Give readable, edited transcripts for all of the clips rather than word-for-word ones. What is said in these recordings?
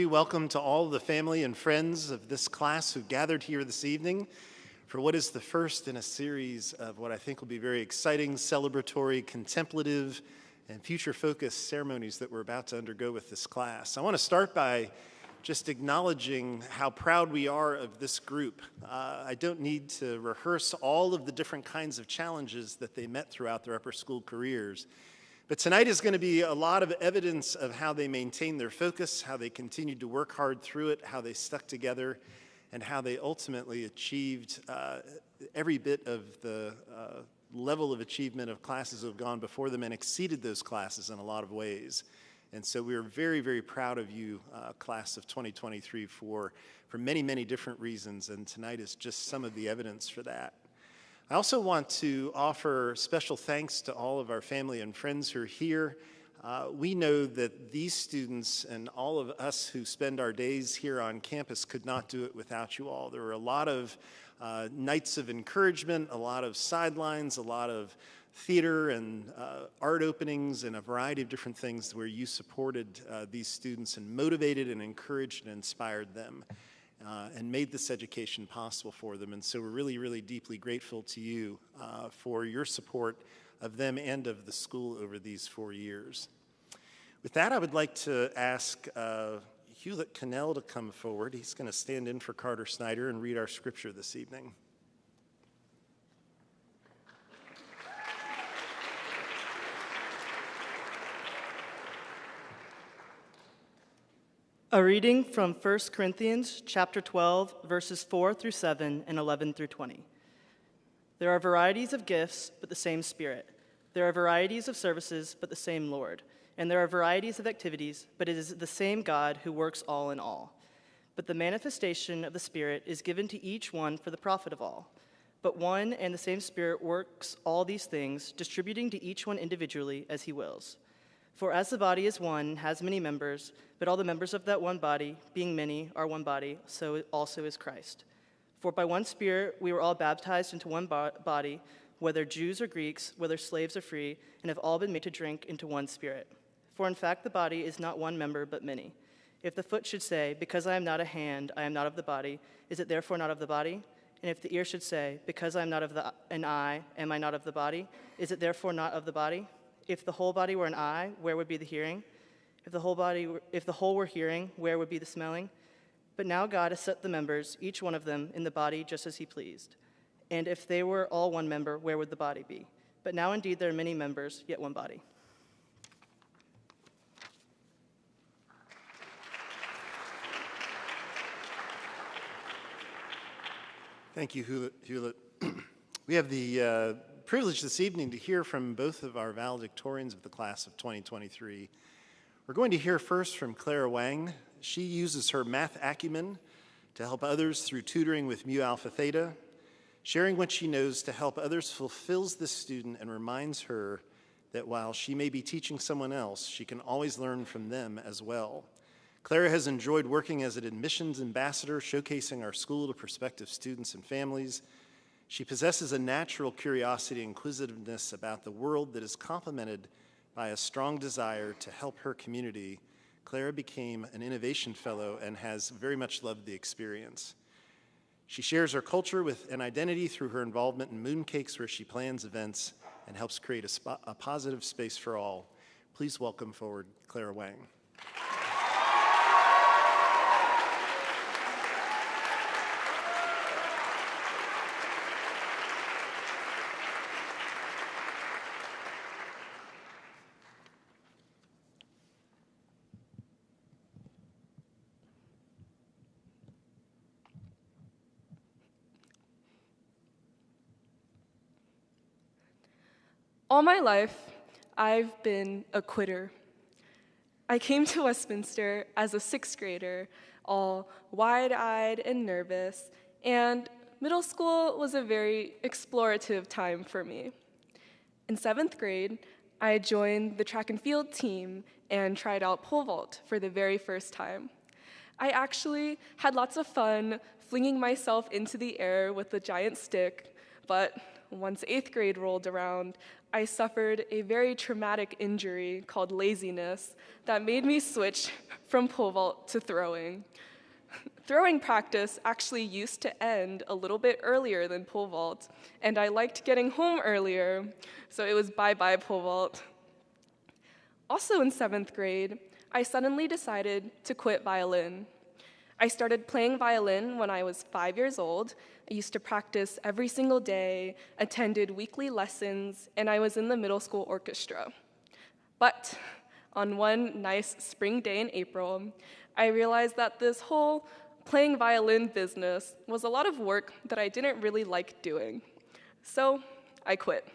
Welcome to all the family and friends of this class who gathered here this evening for what is the first in a series of what I think will be very exciting, celebratory, contemplative, and future-focused ceremonies that we're about to undergo with this class. I want to start by just acknowledging how proud we are of this group. I don't need to rehearse all of the different kinds of challenges that they met throughout their upper school careers. But tonight is going to be a lot of evidence of how they maintained their focus, how they continued to work hard through it, how they stuck together, and how they ultimately achieved every bit of the level of achievement of classes that have gone before them and exceeded those classes in a lot of ways. And so we are very, very proud of you, class of 2023, for many, many different reasons, and tonight is just some of the evidence for that. I also want to offer special thanks to all of our family and friends who are here. We know that these students and all of us who spend our days here on campus could not do it without you all. There were a lot of nights of encouragement, a lot of sidelines, a lot of theater and art openings, and a variety of different things where you supported these students and motivated and encouraged and inspired them. And made this education possible for them. And so we're really, really deeply grateful to you for your support of them and of the school over these 4 years. With that, I would like to ask Hewlett Cannell to come forward. He's going to stand in for Carter Snyder and read our scripture this evening. A reading from 1 Corinthians chapter 12, verses 4 through 7 and 11 through 20. There are varieties of gifts, but the same Spirit. There are varieties of services, but the same Lord. And there are varieties of activities, but it is the same God who works all in all. But the manifestation of the Spirit is given to each one for the profit of all. But one and the same Spirit works all these things, distributing to each one individually as he wills. For as the body is one, has many members, but all the members of that one body, being many, are one body, so also is Christ. For by one Spirit we were all baptized into one body, whether Jews or Greeks, whether slaves or free, and have all been made to drink into one Spirit. For in fact the body is not one member, but many. If the foot should say, because I am not a hand, I am not of the body, is it therefore not of the body? And if the ear should say, because I am not of an eye, am I not of the body, is it therefore not of the body? If the whole body were an eye, where would be the hearing? If the whole were hearing, where would be the smelling? But now God has set the members, each one of them, in the body just as he pleased. And if they were all one member, where would the body be? But now indeed there are many members, yet one body. Thank you, Hewlett. We have the privilege this evening to hear from both of our valedictorians of the class of 2023. We're going to hear first from Clara Wang. She uses her math acumen to help others through tutoring with Mu Alpha Theta. Sharing what she knows to help others fulfills this student and reminds her that while she may be teaching someone else, she can always learn from them as well. Clara has enjoyed working as an admissions ambassador, showcasing our school to prospective students and families. She possesses a natural curiosity and inquisitiveness about the world that is complemented by a strong desire to help her community. Clara became an innovation fellow and has very much loved the experience. She shares her culture with an identity through her involvement in Mooncakes, where she plans events and helps create a positive space for all. Please welcome forward Clara Wang. All my life, I've been a quitter. I came to Westminster as a sixth grader, all wide-eyed and nervous, and middle school was a very explorative time for me. In seventh grade, I joined the track and field team and tried out pole vault for the very first time. I actually had lots of fun flinging myself into the air with a giant stick, but once eighth grade rolled around, I suffered a very traumatic injury called laziness that made me switch from pole vault to throwing. Throwing practice actually used to end a little bit earlier than pole vault, and I liked getting home earlier, so it was bye-bye pole vault. Also in 7th grade, I suddenly decided to quit violin. I started playing violin when I was 5 years old. I used to practice every single day, attended weekly lessons, and I was in the middle school orchestra. But on one nice spring day in April, I realized that this whole playing violin business was a lot of work that I didn't really like doing. So I quit.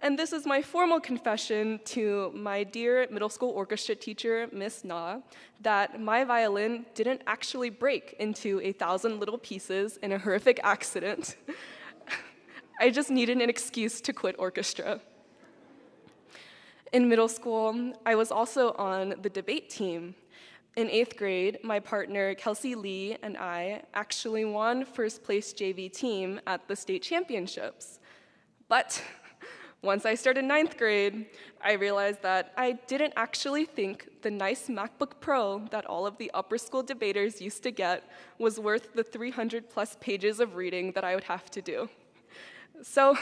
And this is my formal confession to my dear middle school orchestra teacher, Miss Na, that my violin didn't actually break into 1,000 little pieces in a horrific accident. I just needed an excuse to quit orchestra. In middle school, I was also on the debate team. In 8th grade, my partner, Kelsey Lee, and I actually won first place JV team at the state championships. But once I started 9th grade, I realized that I didn't actually think the nice MacBook Pro that all of the upper school debaters used to get was worth the 300+ pages of reading that I would have to do. So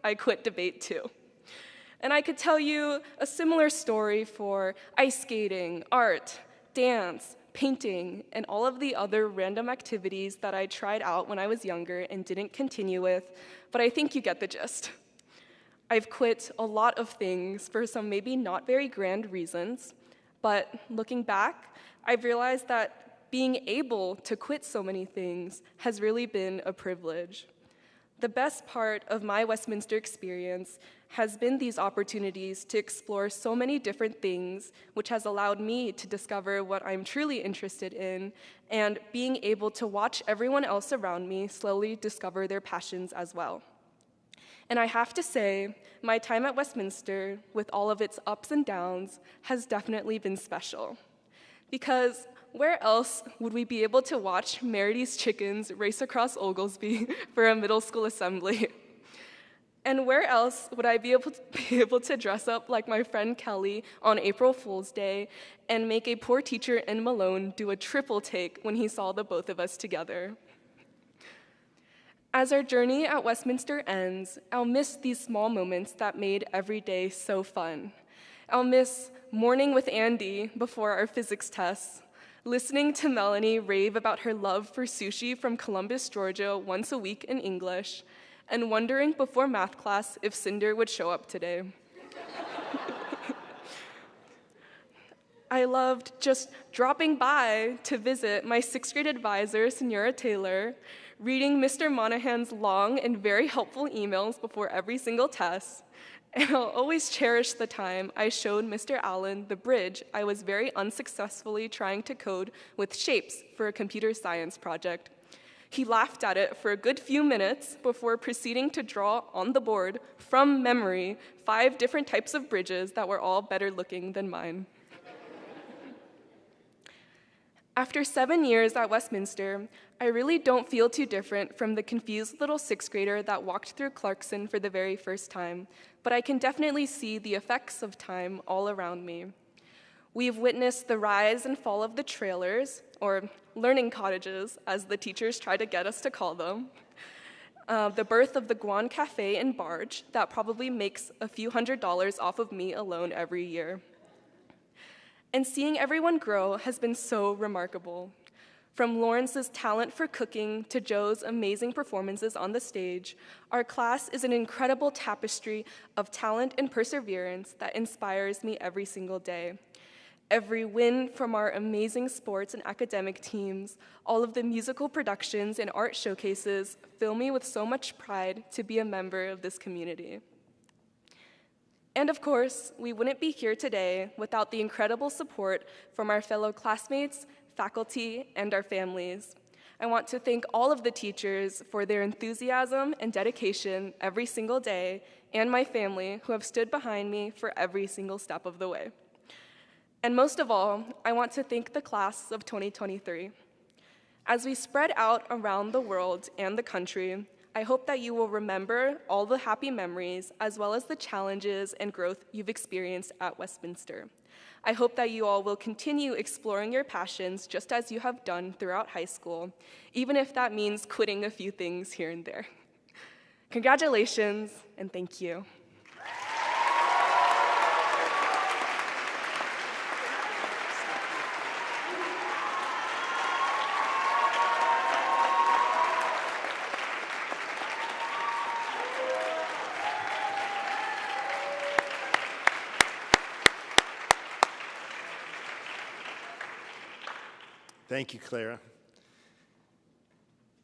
I quit debate too. And I could tell you a similar story for ice skating, art, dance, painting, and all of the other random activities that I tried out when I was younger and didn't continue with, but I think you get the gist. I've quit a lot of things for some maybe not very grand reasons, but looking back, I've realized that being able to quit so many things has really been a privilege. The best part of my Westminster experience has been these opportunities to explore so many different things, which has allowed me to discover what I'm truly interested in, and being able to watch everyone else around me slowly discover their passions as well. And I have to say, my time at Westminster, with all of its ups and downs, has definitely been special. Because where else would we be able to watch Merity's chickens race across Oglesby for a middle school assembly? And where else would I be able to dress up like my friend Kelly on April Fool's Day and make a poor teacher in Malone do a triple take when he saw the both of us together? As our journey at Westminster ends, I'll miss these small moments that made every day so fun. I'll miss morning with Andy before our physics tests, listening to Melanie rave about her love for sushi from Columbus, Georgia once a week in English, and wondering before math class if Cinder would show up today. I loved just dropping by to visit my 6th grade advisor, Senora Taylor, reading Mr. Monahan's long and very helpful emails before every single test, and I'll always cherish the time I showed Mr. Allen the bridge I was very unsuccessfully trying to code with shapes for a computer science project. He laughed at it for a good few minutes before proceeding to draw on the board, from memory, 5 different types of bridges that were all better looking than mine. After 7 years at Westminster, I really don't feel too different from the confused little 6th grader that walked through Clarkson for the very first time, but I can definitely see the effects of time all around me. We've witnessed the rise and fall of the trailers, or learning cottages, as the teachers try to get us to call them, the birth of the Guan Cafe and Barge that probably makes a few $100s off of me alone every year. And seeing everyone grow has been so remarkable. From Lawrence's talent for cooking to Joe's amazing performances on the stage, our class is an incredible tapestry of talent and perseverance that inspires me every single day. Every win from our amazing sports and academic teams, all of the musical productions and art showcases fill me with so much pride to be a member of this community. And of course, we wouldn't be here today without the incredible support from our fellow classmates, faculty, and our families. I want to thank all of the teachers for their enthusiasm and dedication every single day, and my family who have stood behind me for every single step of the way. And most of all, I want to thank the class of 2023. As we spread out around the world and the country, I hope that you will remember all the happy memories as well as the challenges and growth you've experienced at Westminster. I hope that you all will continue exploring your passions just as you have done throughout high school, even if that means quitting a few things here and there. Congratulations, and thank you. Thank you, Clara.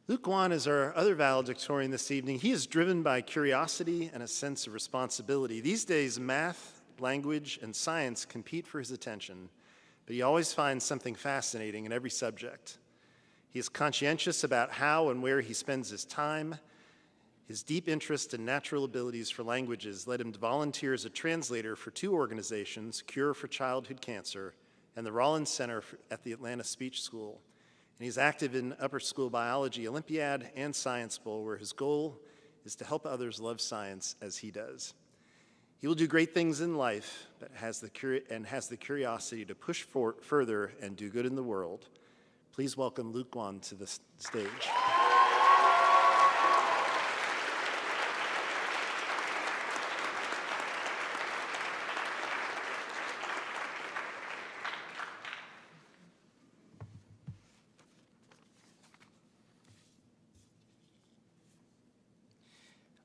Luke Wan is our other valedictorian this evening. He is driven by curiosity and a sense of responsibility. These days, math, language, and science compete for his attention, but he always finds something fascinating in every subject. He is conscientious about how and where he spends his time. His deep interest and natural abilities for languages led him to volunteer as a translator for two organizations, Cure for Childhood Cancer and the Rollins Center at the Atlanta Speech School. And he's active in upper school biology Olympiad and Science Bowl, where his goal is to help others love science as he does. He will do great things in life, but has the curiosity to push further and do good in the world. Please welcome Luke Wan to the stage.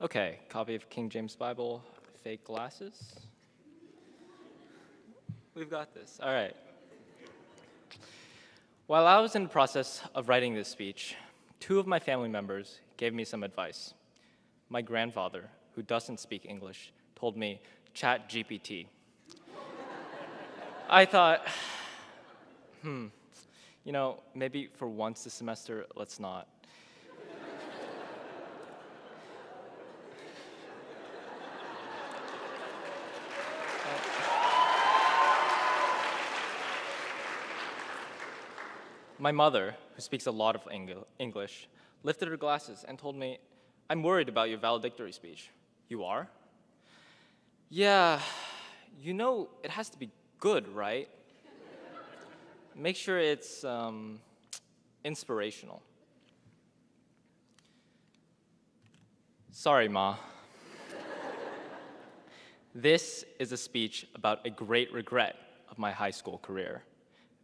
Okay, copy of King James Bible, fake glasses. We've got this, all right. While I was in the process of writing this speech, two of my family members gave me some advice. My grandfather, who doesn't speak English, told me, "Chat GPT." I thought, maybe for once this semester, let's not. My mother, who speaks a lot of English, lifted her glasses and told me, "I'm worried about your valedictory speech." "You are?" "Yeah, it has to be good, right? Make sure it's inspirational." "Sorry, Ma. This is a speech about a great regret of my high school career.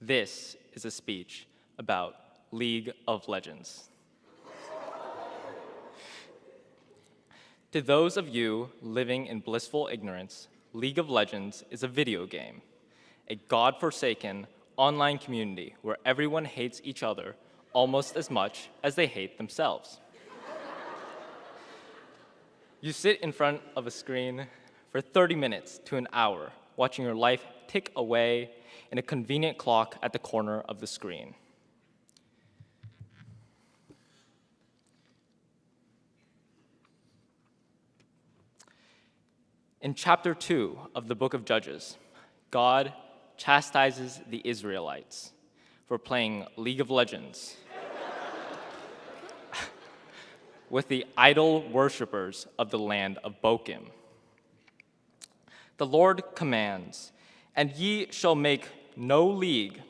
This is a speech about League of Legends." To those of you living in blissful ignorance, League of Legends is a video game, a godforsaken online community where everyone hates each other almost as much as they hate themselves. You sit in front of a screen for 30 minutes to an hour, watching your life tick away in a convenient clock at the corner of the screen. In chapter 2 of the book of Judges, God chastises the Israelites for playing League of Legends with the idol worshippers of the land of Bochim. The Lord commands, "And ye shall make no league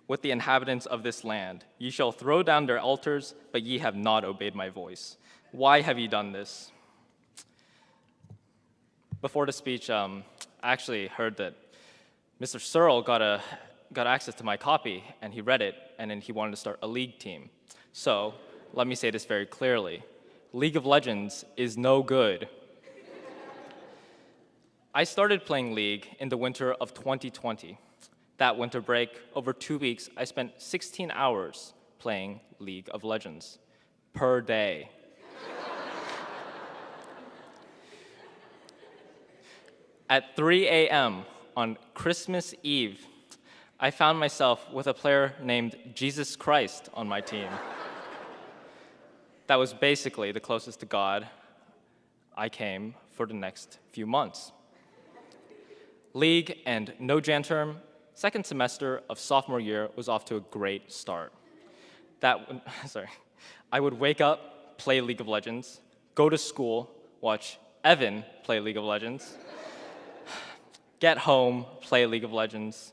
with the inhabitants of this land. Ye shall throw down their altars, but ye have not obeyed my voice. Why have ye done this?" Before the speech, I actually heard that Mr. Searle got access to my copy, and he read it, and then he wanted to start a league team. So, let me say this very clearly. League of Legends is no good. I started playing League in the winter of 2020. That winter break, over 2 weeks, I spent 16 hours playing League of Legends per day. At 3 a.m. on Christmas Eve, I found myself with a player named Jesus Christ on my team. That was basically the closest to God I came for the next few months. League and no Jan term, second semester of sophomore year was off to a great start. I would wake up, play League of Legends, go to school, watch Evan play League of Legends, get home, play League of Legends,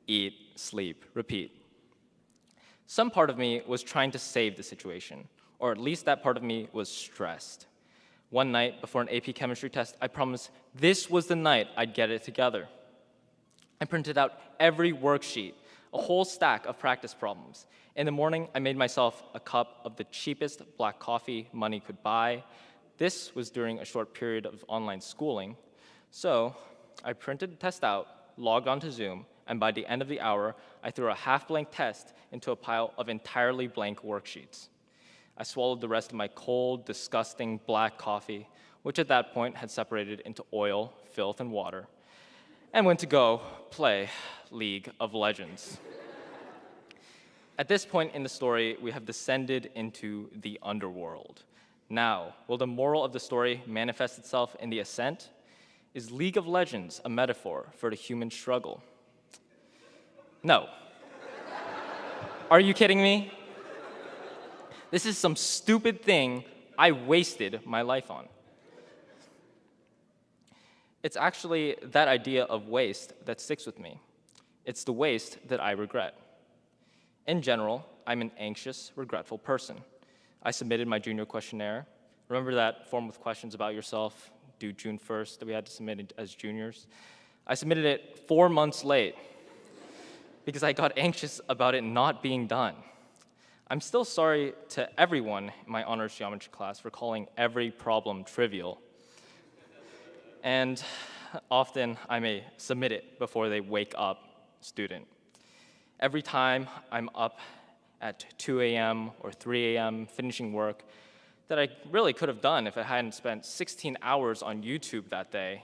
eat, sleep, repeat. Some part of me was trying to save the situation, or at least that part of me was stressed. One night before an AP chemistry test, I promised this was the night I'd get it together. I printed out every worksheet, a whole stack of practice problems. In the morning, I made myself a cup of the cheapest black coffee money could buy. This was during a short period of online schooling. So I printed the test out, logged onto Zoom, and by the end of the hour, I threw a half-blank test into a pile of entirely blank worksheets. I swallowed the rest of my cold, disgusting black coffee, which at that point had separated into oil, filth, and water, and went to go play League of Legends. At this point in the story, we have descended into the underworld. Now, will the moral of the story manifest itself in the ascent? Is League of Legends a metaphor for the human struggle? No. Are you kidding me? This is some stupid thing I wasted my life on. It's actually that idea of waste that sticks with me. It's the waste that I regret. In general, I'm an anxious, regretful person. I submitted my junior questionnaire. Remember that form with questions about yourself due June 1st that we had to submit as juniors? I submitted it 4 months late because I got anxious about it not being done. I'm still sorry to everyone in my honors geometry class for calling every problem trivial. And often I may submit it before they wake up, student. Every time I'm up at 2 a.m. or 3 a.m. finishing work that I really could have done if I hadn't spent 16 hours on YouTube that day,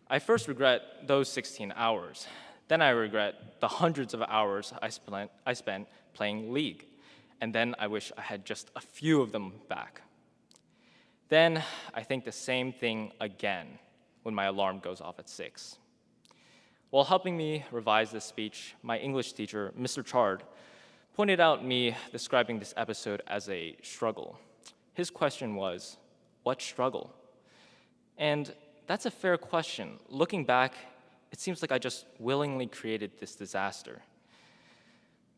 I first regret those 16 hours. Then I regret the hundreds of hours I spent playing League. And then I wish I had just a few of them back. Then I think the same thing again when my alarm goes off at 6. While helping me revise this speech, my English teacher, Mr. Chard, pointed out me describing this episode as a struggle. His question was, what struggle? And that's a fair question. Looking back, it seems like I just willingly created this disaster.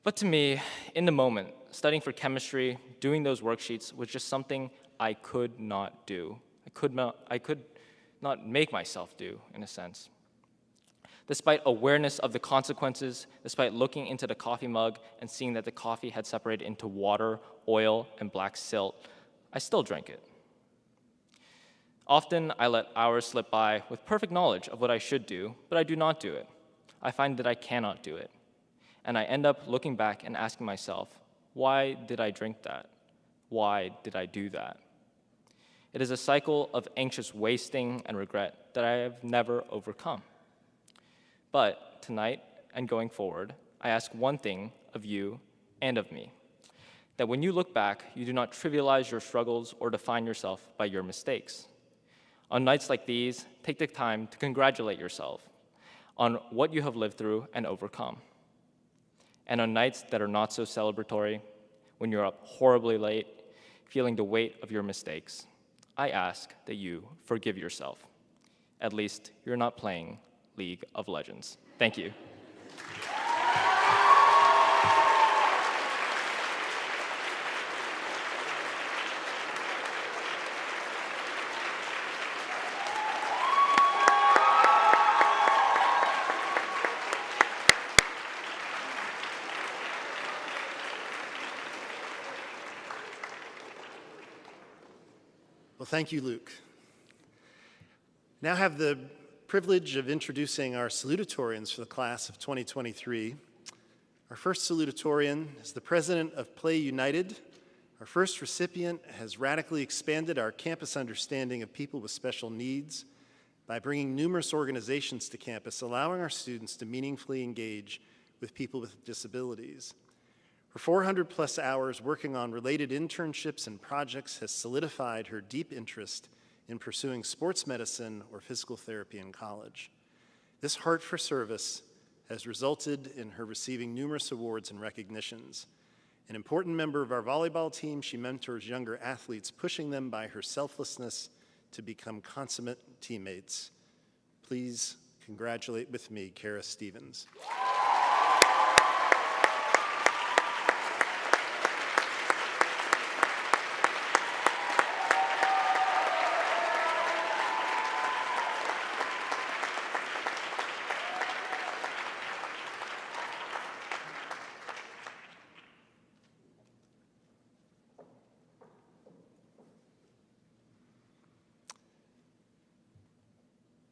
But to me, in the moment, studying for chemistry, doing those worksheets was just something I could not do. I could not make myself do, in a sense. Despite awareness of the consequences, despite looking into the coffee mug and seeing that the coffee had separated into water, oil, and black silt, I still drank it. Often, I let hours slip by with perfect knowledge of what I should do, but I do not do it. I find that I cannot do it. And I end up looking back and asking myself, why did I drink that? Why did I do that? It is a cycle of anxious wasting and regret that I have never overcome. But tonight and going forward, I ask one thing of you and of me, that when you look back, you do not trivialize your struggles or define yourself by your mistakes. On nights like these, take the time to congratulate yourself on what you have lived through and overcome. And on nights that are not so celebratory, when you're up horribly late, feeling the weight of your mistakes, I ask that you forgive yourself. At least you're not playing League of Legends. Thank you. Well, thank you, Luke. Now I have the privilege of introducing our salutatorians for the class of 2023. Our first salutatorian is the president of Play United. Our first recipient has radically expanded our campus understanding of people with special needs by bringing numerous organizations to campus, allowing our students to meaningfully engage with people with disabilities. Her 400 plus hours working on related internships and projects has solidified her deep interest in pursuing sports medicine or physical therapy in college. This heart for service has resulted in her receiving numerous awards and recognitions, An important member of our volleyball team, she mentors younger athletes, pushing them by her selflessness to become consummate teammates. Please congratulate with me, Kara Stevens.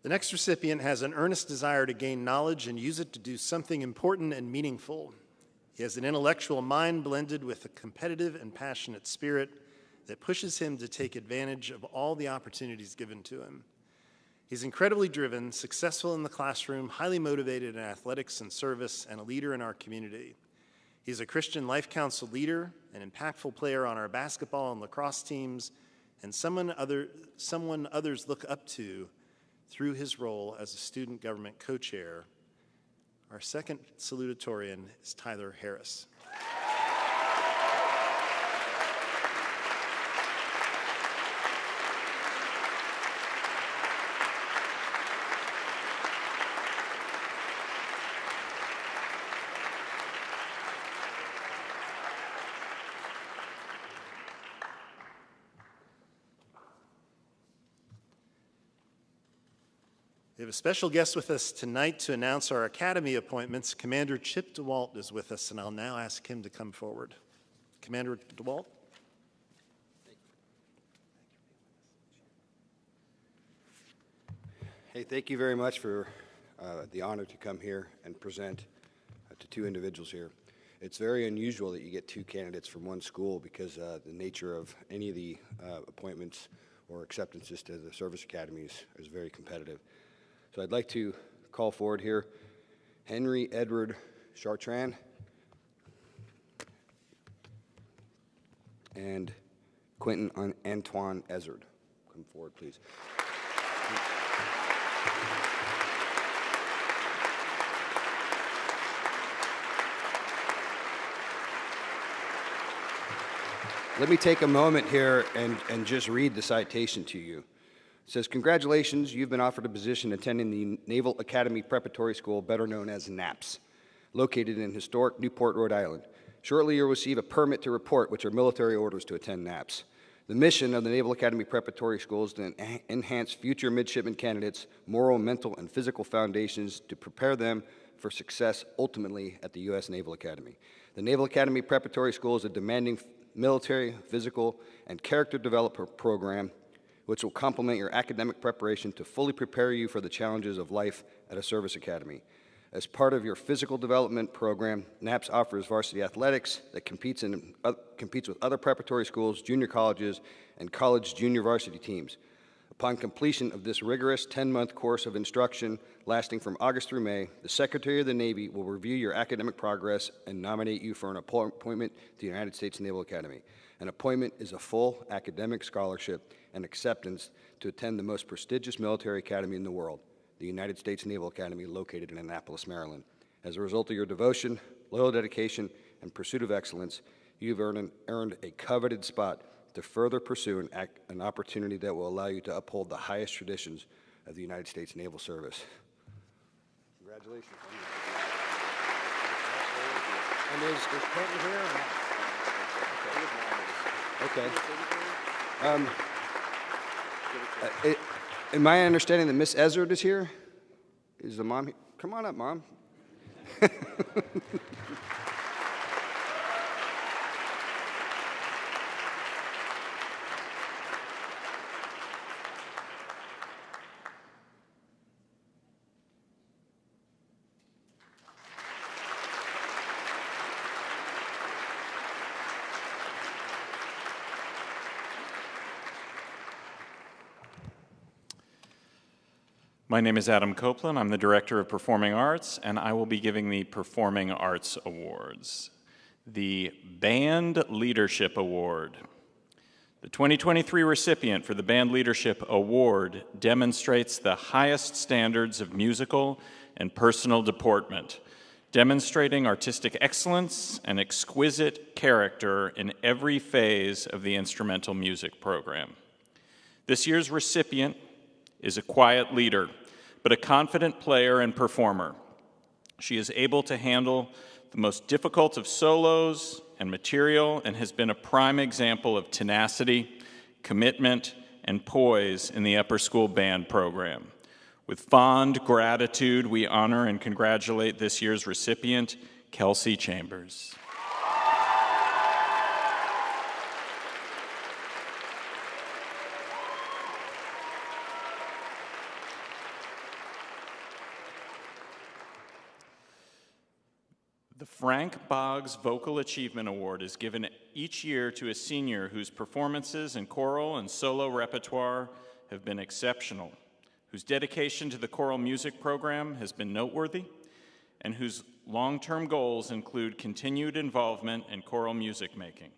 The next recipient has an earnest desire to gain knowledge and use it to do something important and meaningful. He has an intellectual mind blended with a competitive and passionate spirit that pushes him to take advantage of all the opportunities given to him. He's incredibly driven, successful in the classroom, highly motivated in athletics and service, and a leader in our community. He's a Christian Life Council leader, an impactful player on our basketball and lacrosse teams, and someone others look up to through his role as a student government co-chair. Our second salutatorian is Tyler Harris. We have a special guest with us tonight to announce our academy appointments. Commander Chip DeWalt is with us, and I'll now ask him to come forward. Commander DeWalt. Hey, thank you very much for the honor to come here and present to two individuals here. It's very unusual that you get two candidates from one school because the nature of any of the appointments or acceptances to the service academies is very competitive. So I'd like to call forward here Henry Edward Chartrand and Quentin Antoine Ezard. Come forward, please. Let me take a moment here and just read the citation to you. It says, congratulations, you've been offered a position attending the Naval Academy Preparatory School, better known as NAPS, located in historic Newport, Rhode Island. Shortly, you'll receive a permit to report, which are military orders to attend NAPS. The mission of the Naval Academy Preparatory School is to enhance future midshipman candidates' moral, mental, and physical foundations to prepare them for success ultimately at the U.S. Naval Academy. The Naval Academy Preparatory School is a demanding military, physical, and character development program which will complement your academic preparation to fully prepare you for the challenges of life at a service academy. As part of your physical development program, NAPS offers varsity athletics that competes with other preparatory schools, junior colleges, and college junior varsity teams. Upon completion of this rigorous 10-month course of instruction lasting from August through May, the Secretary of the Navy will review your academic progress and nominate you for an appointment to the United States Naval Academy. An appointment is a full academic scholarship and acceptance to attend the most prestigious military academy in the world, the United States Naval Academy located in Annapolis, Maryland. As a result of your devotion, loyal dedication, and pursuit of excellence, you've earned a coveted spot to further pursue an opportunity that will allow you to uphold the highest traditions of the United States Naval Service. Congratulations. And is Quentin here or not? Okay. Am I understanding that Miss Ezard is here? Is the mom here? Come on up, Mom. My name is Adam Copeland. I'm the Director of Performing Arts, and I will be giving the Performing Arts Awards. The Band Leadership Award. The 2023 recipient for the Band Leadership Award demonstrates the highest standards of musical and personal deportment, demonstrating artistic excellence and exquisite character in every phase of the instrumental music program. This year's recipient is a quiet leader, but a confident player and performer. She is able to handle the most difficult of solos and material and has been a prime example of tenacity, commitment, and poise in the upper school band program. With fond gratitude, we honor and congratulate this year's recipient, Kelsey Chambers. The Frank Boggs Vocal Achievement Award is given each year to a senior whose performances in choral and solo repertoire have been exceptional, whose dedication to the choral music program has been noteworthy, and whose long-term goals include continued involvement in choral music making.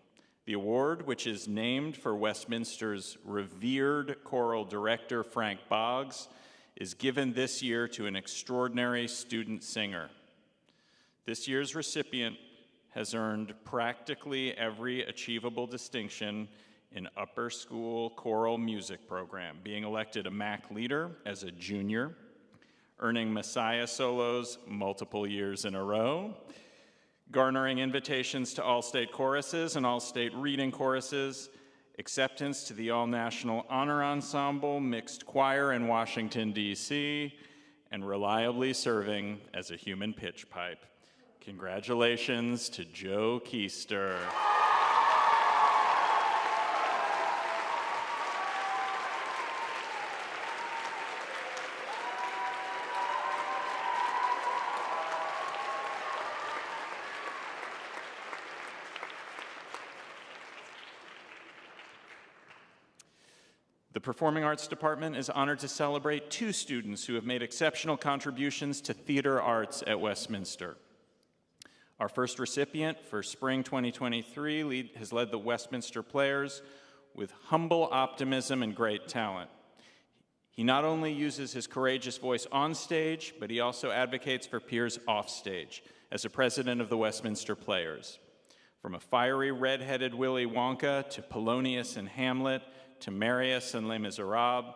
The award, which is named for Westminster's revered choral director, Frank Boggs, is given this year to an extraordinary student singer. This year's recipient has earned practically every achievable distinction in upper school choral music program, being elected a MAC leader as a junior, earning Messiah solos multiple years in a row, garnering invitations to all-state choruses and all-state reading choruses, acceptance to the All-National Honor Ensemble Mixed Choir in Washington, D.C., and reliably serving as a human pitch pipe. Congratulations to Joe Keister. The Performing Arts Department is honored to celebrate two students who have made exceptional contributions to theater arts at Westminster. Our first recipient for spring 2023 has led the Westminster Players with humble optimism and great talent. He not only uses his courageous voice on stage, but he also advocates for peers off stage as a president of the Westminster Players. From a fiery red-headed Willy Wonka to Polonius and Hamlet to Marius and Les Miserables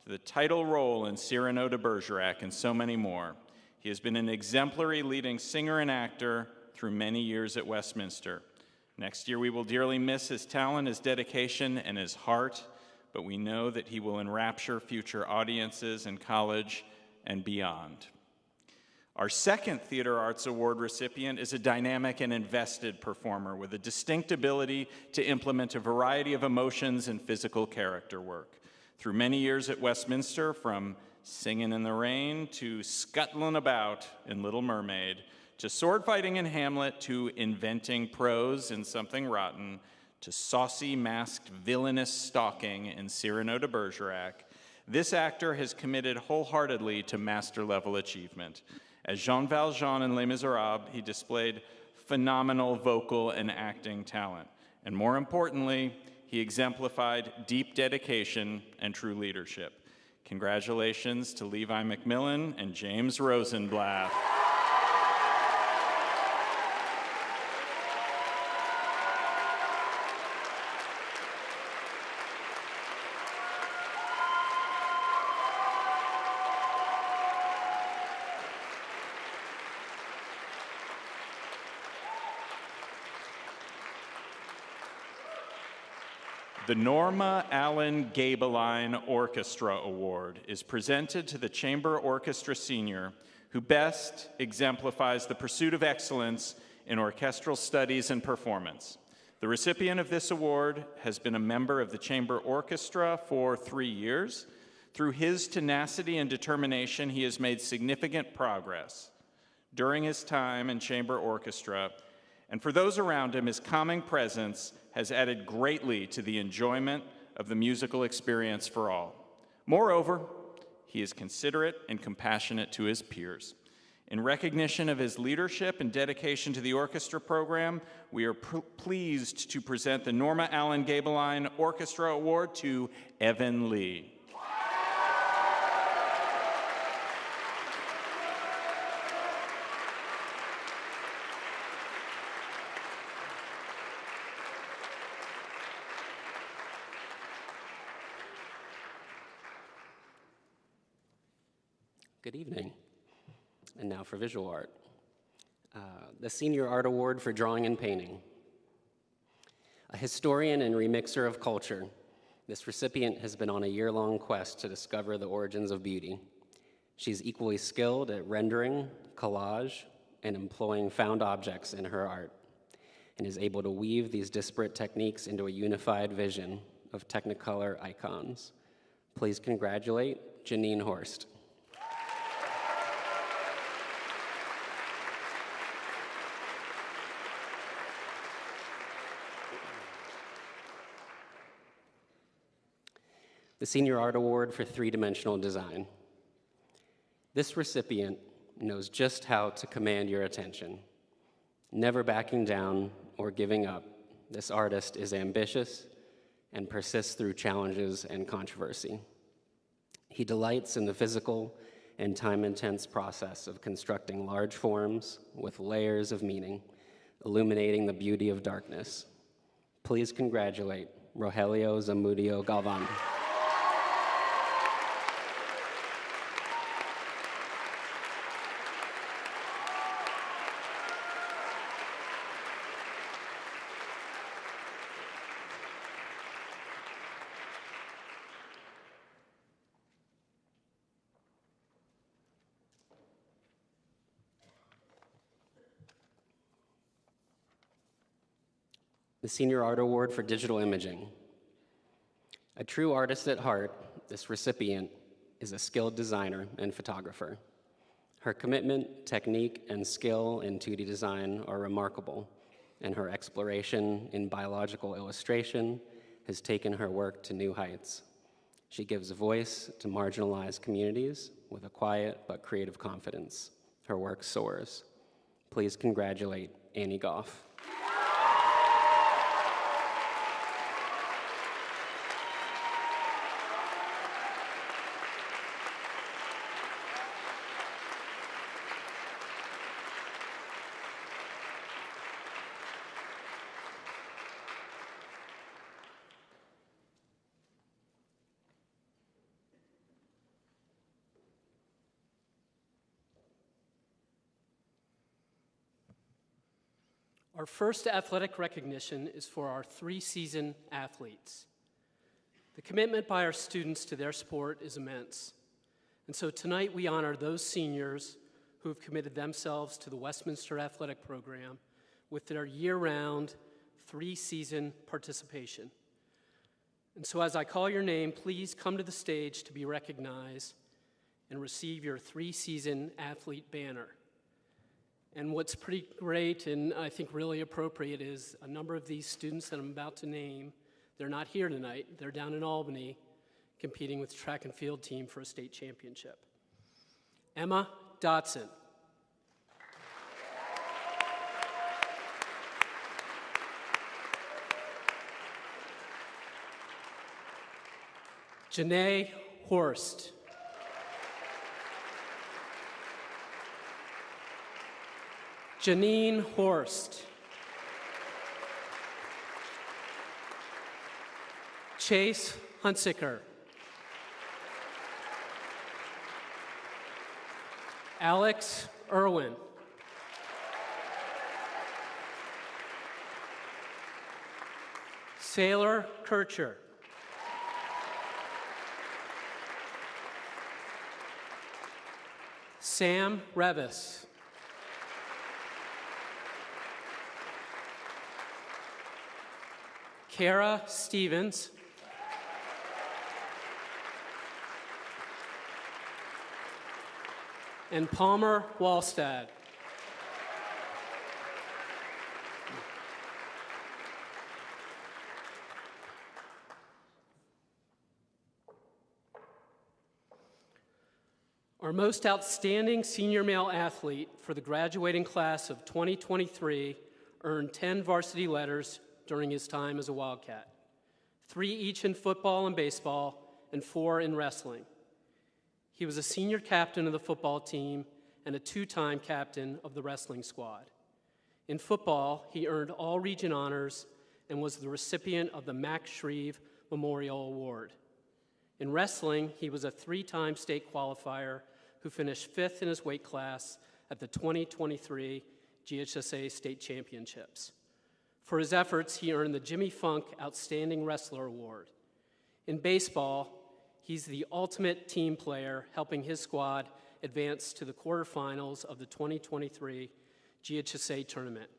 to the title role in Cyrano de Bergerac and so many more, he has been an exemplary leading singer and actor through many years at Westminster. Next year, we will dearly miss his talent, his dedication, and his heart, but we know that he will enrapture future audiences in college and beyond. Our second Theater Arts Award recipient is a dynamic and invested performer with a distinct ability to implement a variety of emotions and physical character work. Through many years at Westminster, from Singin' in the Rain to Scuttlin' About in Little Mermaid, to sword fighting in Hamlet, to inventing prose in Something Rotten, to saucy, masked, villainous stalking in Cyrano de Bergerac, this actor has committed wholeheartedly to master-level achievement. As Jean Valjean in Les Miserables, he displayed phenomenal vocal and acting talent. And more importantly, he exemplified deep dedication and true leadership. Congratulations to Levi McMillan and James Rosenblatt. The Norma Allen Gabeline Orchestra Award is presented to the Chamber Orchestra Senior who best exemplifies the pursuit of excellence in orchestral studies and performance. The recipient of this award has been a member of the Chamber Orchestra for 3 years. Through his tenacity and determination, he has made significant progress during his time in Chamber Orchestra, and for those around him, his calming presence has added greatly to the enjoyment of the musical experience for all. Moreover, he is considerate and compassionate to his peers. In recognition of his leadership and dedication to the orchestra program, we are pleased to present the Norma Allen Gabeline Orchestra Award to Evan Lee. Good evening. And now for visual art. The Senior Art Award for Drawing and Painting. A historian and remixer of culture, this recipient has been on a year-long quest to discover the origins of beauty. She's equally skilled at rendering, collage, and employing found objects in her art, and is able to weave these disparate techniques into a unified vision of Technicolor icons. Please congratulate Janine Horst. The Senior Art Award for Three-Dimensional Design. This recipient knows just how to command your attention. Never backing down or giving up, this artist is ambitious and persists through challenges and controversy. He delights in the physical and time-intense process of constructing large forms with layers of meaning, illuminating the beauty of darkness. Please congratulate Rogelio Zamudio Galvan. The Senior Art Award for Digital Imaging. A true artist at heart, this recipient is a skilled designer and photographer. Her commitment, technique, and skill in 2D design are remarkable, and her exploration in biological illustration has taken her work to new heights. She gives voice to marginalized communities with a quiet but creative confidence. Her work soars. Please congratulate Annie Goff. Our first athletic recognition is for our three-season athletes. The commitment by our students to their sport is immense. And so tonight we honor those seniors who have committed themselves to the Westminster Athletic Program with their year-round, three-season participation. And so as I call your name, please come to the stage to be recognized and receive your three-season athlete banner. And what's pretty great and I think really appropriate is a number of these students that I'm about to name, they're not here tonight. They're down in Albany competing with the track and field team for a state championship. Emma Dotson. Janae Horst. Janine Horst. Chase Hunsicker. Alex Irwin. Sailor Kircher. Sam Revis. Clara Stevens. And Palmer Wallstad. Our most outstanding senior male athlete for the graduating class of 2023 earned 10 varsity letters during his time as a Wildcat, 3 each in football and baseball, and 4 in wrestling. He was a senior captain of the football team and a 2-time captain of the wrestling squad. In football, he earned all-region honors and was the recipient of the Max Shreve Memorial Award. In wrestling, he was a 3-time state qualifier who finished 5th in his weight class at the 2023 GHSA State Championships. For his efforts, he earned the Jimmy Funk Outstanding Wrestler Award. In baseball, he's the ultimate team player, helping his squad advance to the quarterfinals of the 2023 GHSA tournament.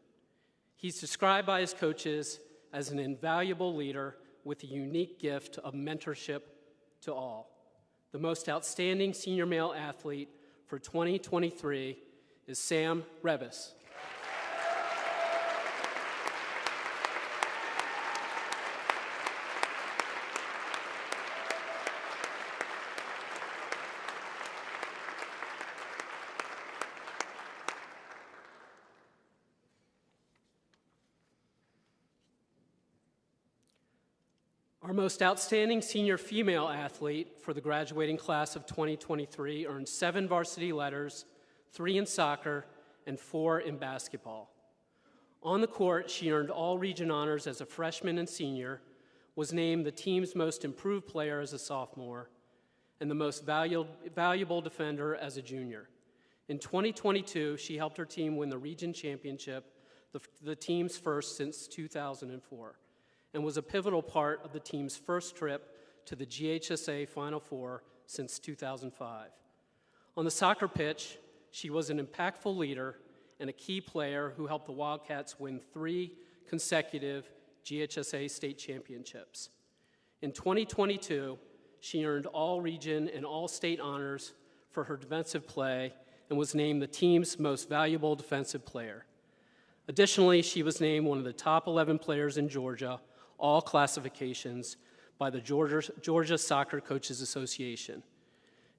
He's described by his coaches as an invaluable leader with a unique gift of mentorship to all. The most outstanding senior male athlete for 2023 is Sam Revis. Our most outstanding senior female athlete for the graduating class of 2023 earned 7 varsity letters, 3 in soccer, and 4 in basketball. On the court, she earned all region honors as a freshman and senior, was named the team's most improved player as a sophomore, and the most valuable defender as a junior. In 2022, she helped her team win the region championship, the team's first since 2004. And was a pivotal part of the team's first trip to the GHSA Final Four since 2005. On the soccer pitch, she was an impactful leader and a key player who helped the Wildcats win 3 consecutive GHSA state championships. In 2022, she earned all region and all state honors for her defensive play and was named the team's most valuable defensive player. Additionally, she was named one of the top 11 players in Georgia, all classifications, by the Georgia Soccer Coaches Association.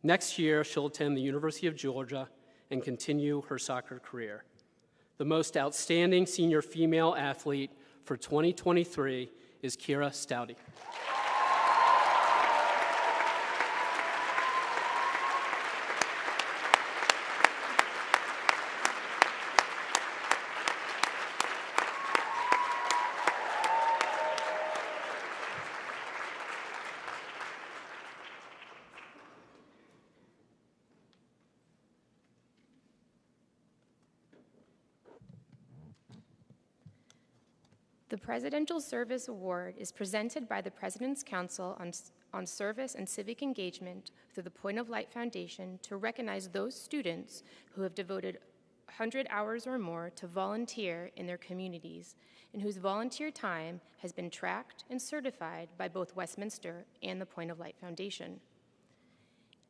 Next year, she'll attend the University of Georgia and continue her soccer career. The most outstanding senior female athlete for 2023 is Kira Stouty. The Presidential Service Award is presented by the President's Council on Service and Civic Engagement through the Point of Light Foundation to recognize those students who have devoted 100 hours or more to volunteer in their communities and whose volunteer time has been tracked and certified by both Westminster and the Point of Light Foundation.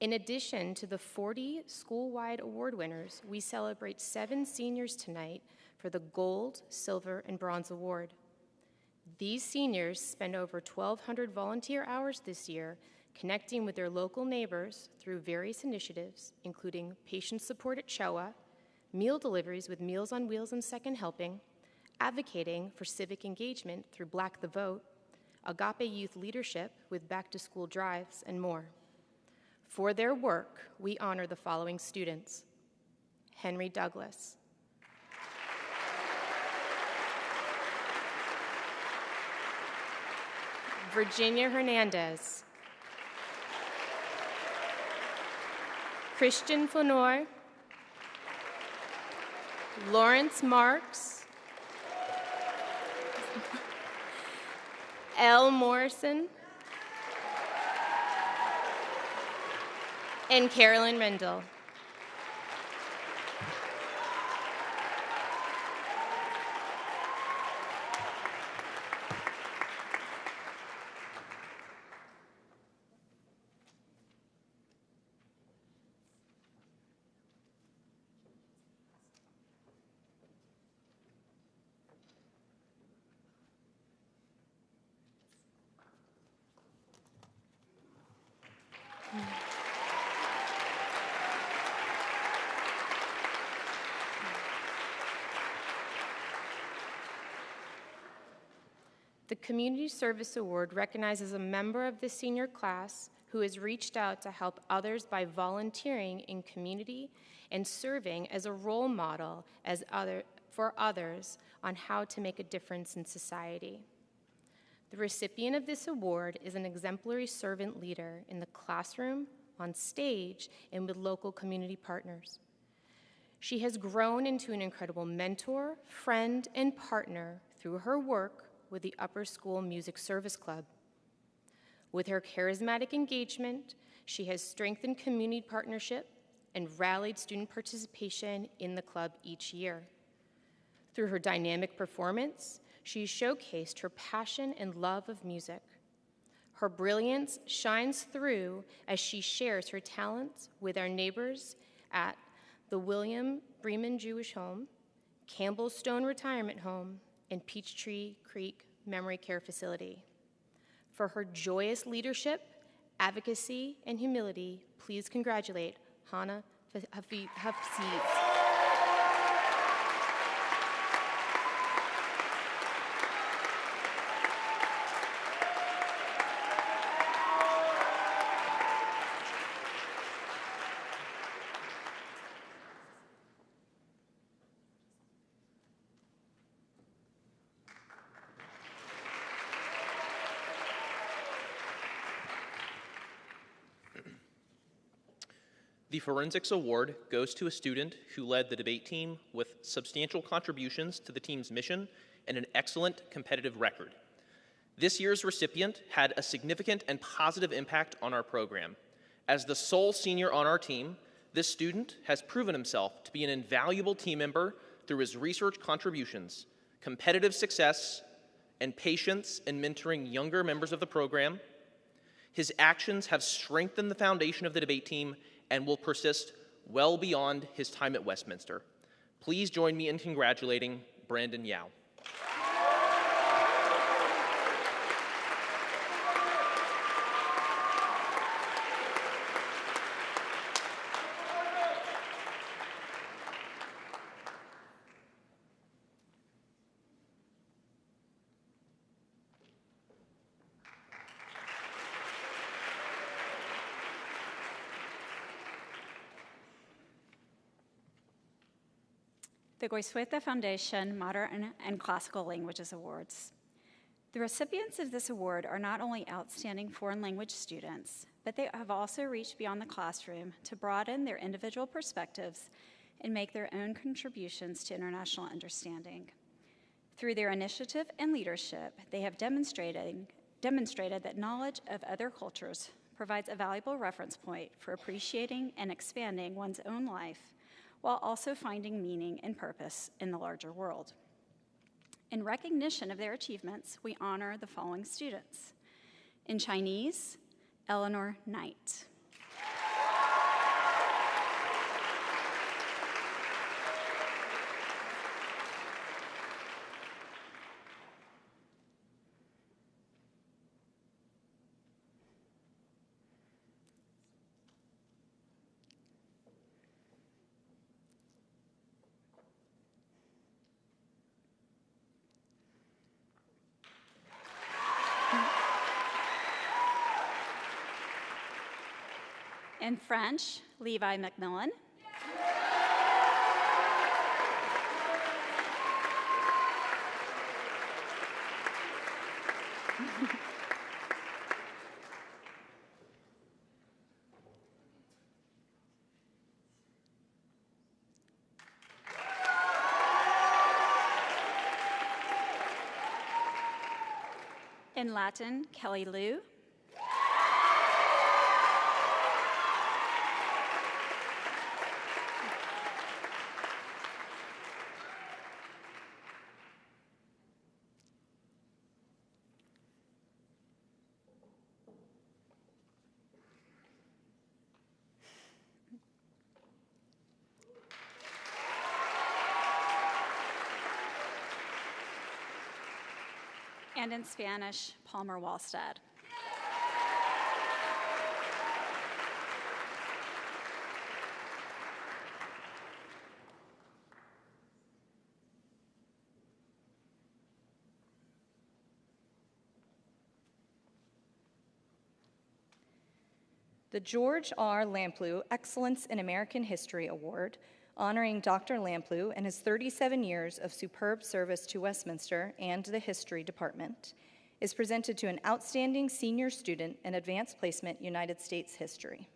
In addition to the 40 school-wide award winners, we celebrate 7 seniors tonight for the Gold, Silver, and Bronze Award. These seniors spend over 1,200 volunteer hours this year connecting with their local neighbors through various initiatives, including patient support at CHOA, meal deliveries with Meals on Wheels and Second Helping, advocating for civic engagement through Black the Vote, Agape Youth Leadership with back-to-school drives, and more. For their work, we honor the following students: Henry Douglas, Virginia Hernandez, Christian Flonoy, Lawrence Marks, Elle Morrison, and Carolyn Rendell. The Community Service Award recognizes a member of the senior class who has reached out to help others by volunteering in community and serving as a role model for others on how to make a difference in society. The recipient of this award is an exemplary servant leader in the classroom, on stage, and with local community partners. She has grown into an incredible mentor, friend, and partner through her work with the Upper School Music Service Club. With her charismatic engagement, she has strengthened community partnership and rallied student participation in the club each year. Through her dynamic performance, she showcased her passion and love of music. Her brilliance shines through as she shares her talents with our neighbors at the William Bremen Jewish Home, Campbell Stone Retirement Home, and Peachtree Creek Memory Care Facility. For her joyous leadership, advocacy, and humility, please congratulate Hannah Hafiz. The Forensics Award goes to a student who led the debate team with substantial contributions to the team's mission and an excellent competitive record. This year's recipient had a significant and positive impact on our program. As the sole senior on our team, this student has proven himself to be an invaluable team member through his research contributions, competitive success, and patience in mentoring younger members of the program. His actions have strengthened the foundation of the debate team and will persist well beyond his time at Westminster. Please join me in congratulating Brandon Yao. The Goizueta Foundation Modern and Classical Languages Awards. The recipients of this award are not only outstanding foreign language students, but they have also reached beyond the classroom to broaden their individual perspectives and make their own contributions to international understanding. Through their initiative and leadership, they have demonstrated that knowledge of other cultures provides a valuable reference point for appreciating and expanding one's own life, while also finding meaning and purpose in the larger world. In recognition of their achievements, we honor the following students. In Chinese, Eleanor Knight. In French, Levi McMillan. In Latin, Kelly Liu. And in Spanish, Palmer Wallstad. The George R. Lamplugh Excellence in American History Award, honoring Dr. Lamplugh and his 37 years of superb service to Westminster and the History Department, is presented to an outstanding senior student in Advanced Placement United States History.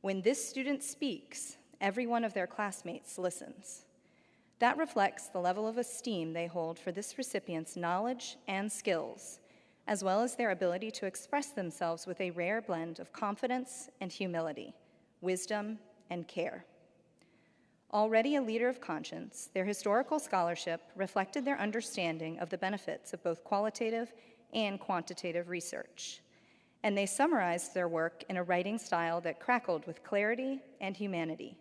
When this student speaks, every one of their classmates listens. That reflects the level of esteem they hold for this recipient's knowledge and skills, as well as their ability to express themselves with a rare blend of confidence and humility, wisdom and care. Already a leader of conscience, their historical scholarship reflected their understanding of the benefits of both qualitative and quantitative research, and they summarized their work in a writing style that crackled with clarity and humanity,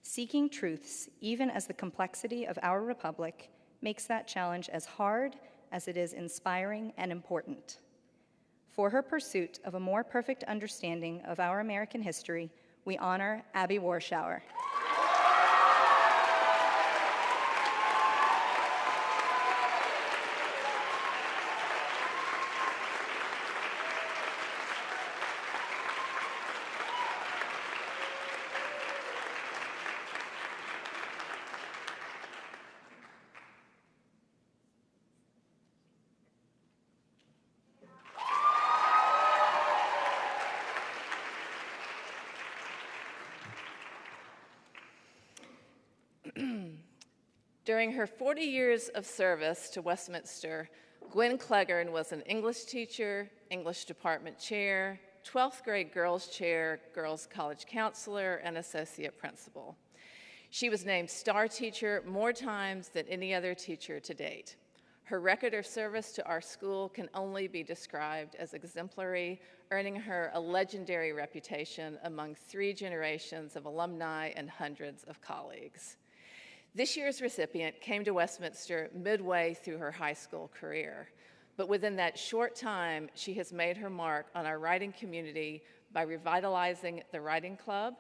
seeking truths even as the complexity of our republic makes that challenge as hard as it is inspiring and important. For her pursuit of a more perfect understanding of our American history, we honor Abby Warschauer. During her 40 years of service to Westminster, Gwen Clegern was an English teacher, English department chair, 12th grade girls chair, girls college counselor, and associate principal. She was named star teacher more times than any other teacher to date. Her record of service to our school can only be described as exemplary, earning her a legendary reputation among 3 generations of alumni and hundreds of colleagues. This year's recipient came to Westminster midway through her high school career, but within that short time, she has made her mark on our writing community by revitalizing the Writing Club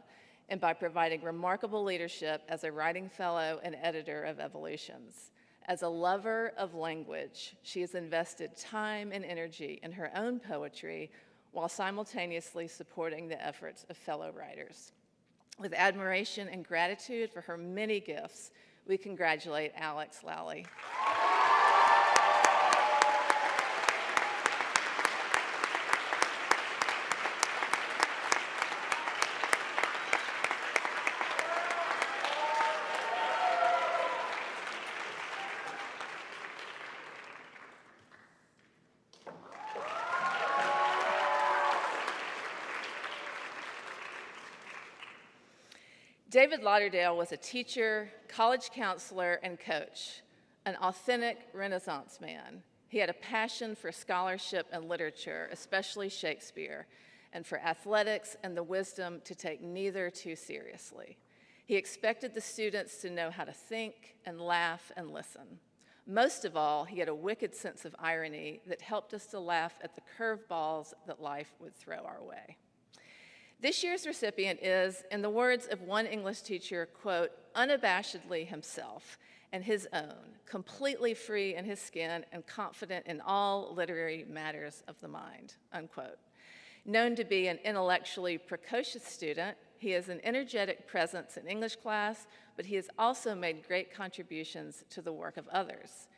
and by providing remarkable leadership as a writing fellow and editor of Evolutions. As a lover of language, she has invested time and energy in her own poetry while simultaneously supporting the efforts of fellow writers. With admiration and gratitude for her many gifts, we congratulate Alex Lally. David Lauderdale was a teacher, college counselor, and coach, an authentic Renaissance man. He had a passion for scholarship and literature, especially Shakespeare, and for athletics and the wisdom to take neither too seriously. He expected the students to know how to think and laugh and listen. Most of all, he had a wicked sense of irony that helped us to laugh at the curveballs that life would throw our way. This year's recipient is, in the words of one English teacher, quote, unabashedly himself and his own, completely free in his skin and confident in all literary matters of the mind, unquote. Known to be an intellectually precocious student, he is an energetic presence in English class, but he has also made great contributions to the work of others.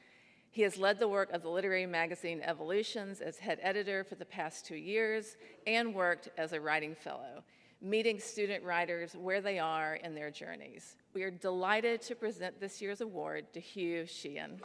He has led the work of the literary magazine Evolutions as head editor for the past 2 years and worked as a writing fellow, meeting student writers where they are in their journeys. We are delighted to present this year's award to Hugh Sheehan.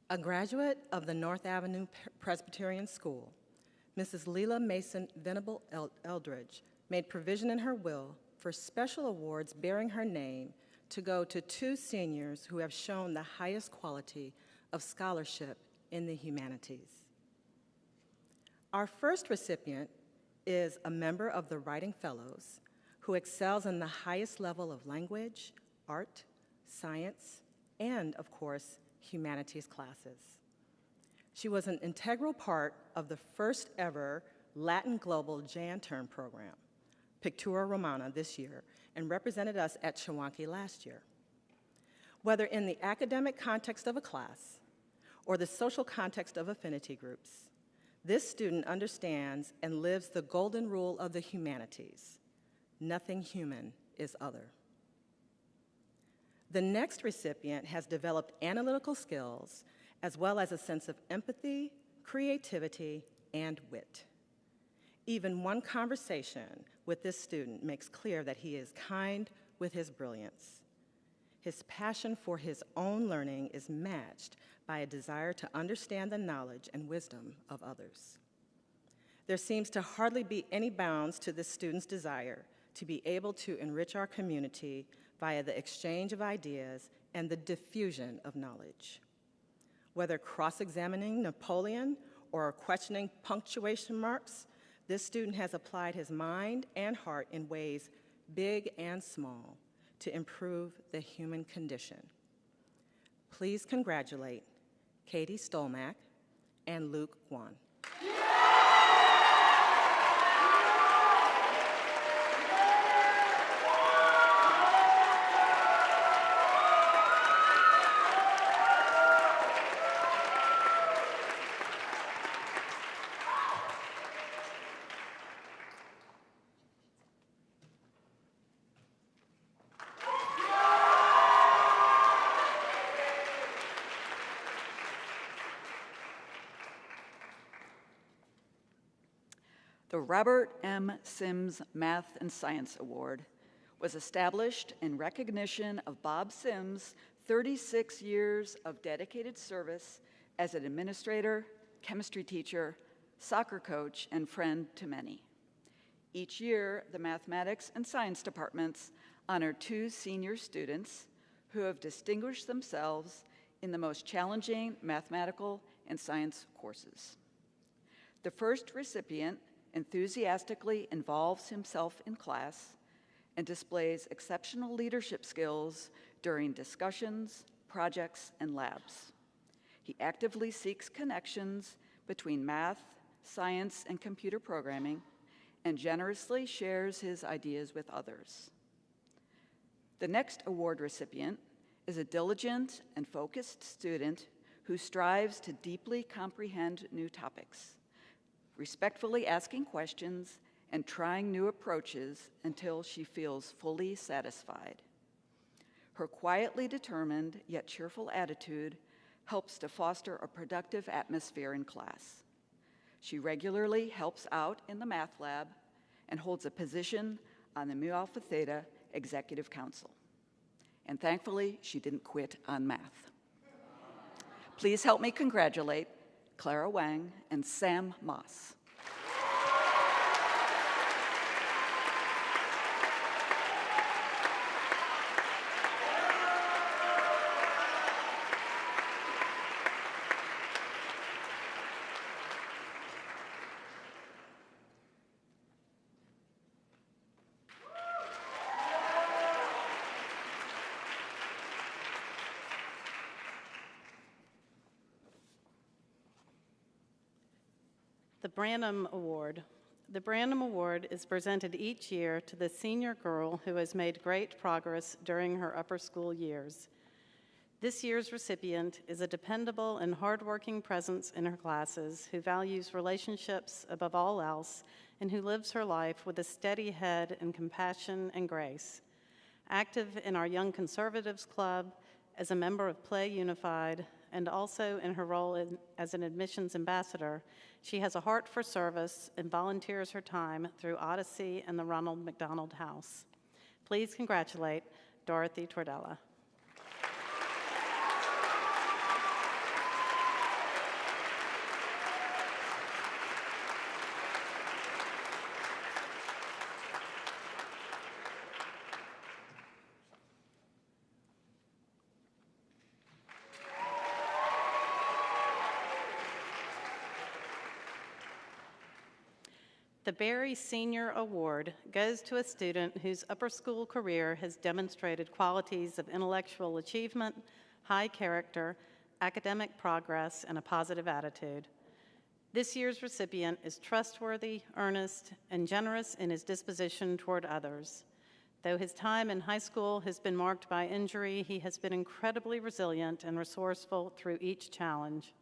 A graduate of the North Avenue Presbyterian School, Mrs. Leela Mason Venable Eldridge made provision in her will for special awards bearing her name to go to 2 seniors who have shown the highest quality of scholarship in the humanities. Our first recipient is a member of the Writing Fellows who excels in the highest level of language, art, science, and, of course, humanities classes. She was an integral part of the first ever Latin Global Jan Term program, Pictura Romana this year and represented us at Shawanki last year. Whether in the academic context of a class or the social context of affinity groups, this student understands and lives the golden rule of the humanities: nothing human is other. The next recipient has developed analytical skills as well as a sense of empathy, creativity, and wit. Even one conversation with this student makes clear that he is kind with his brilliance. His passion for his own learning is matched by a desire to understand the knowledge and wisdom of others. There seems to hardly be any bounds to this student's desire to be able to enrich our community via the exchange of ideas and the diffusion of knowledge. Whether cross-examining Napoleon or questioning punctuation marks, this student has applied his mind and heart in ways big and small to improve the human condition. Please congratulate Katie Stolmack and Luke Guan. The Robert M. Sims Math and Science Award was established in recognition of Bob Sims' 36 years of dedicated service as an administrator, chemistry teacher, soccer coach, and friend to many. Each year, the mathematics and science departments honor 2 senior students who have distinguished themselves in the most challenging mathematical and science courses. The first recipient enthusiastically involves himself in class and displays exceptional leadership skills during discussions, projects, and labs. He actively seeks connections between math, science, and computer programming, and generously shares his ideas with others. The next award recipient is a diligent and focused student who strives to deeply comprehend new topics, respectfully asking questions and trying new approaches until she feels fully satisfied. Her quietly determined yet cheerful attitude helps to foster a productive atmosphere in class. She regularly helps out in the math lab and holds a position on the Mu Alpha Theta Executive Council. And thankfully, she didn't quit on math. Please help me congratulate Clara Wang and Sam Moss. The Branham Award. The Branham Award is presented each year to the senior girl who has made great progress during her upper school years. This year's recipient is a dependable and hardworking presence in her classes who values relationships above all else and who lives her life with a steady head and compassion and grace. Active in our Young Conservatives Club, as a member of Play Unified, and also in her role as an admissions ambassador, she has a heart for service and volunteers her time through Odyssey and the Ronald McDonald House. Please congratulate Dorothy Tordella. The Barry Senior Award goes to a student whose upper school career has demonstrated qualities of intellectual achievement, high character, academic progress, and a positive attitude. This year's recipient is trustworthy, earnest, and generous in his disposition toward others. Though his time in high school has been marked by injury, he has been incredibly resilient and resourceful through each challenge.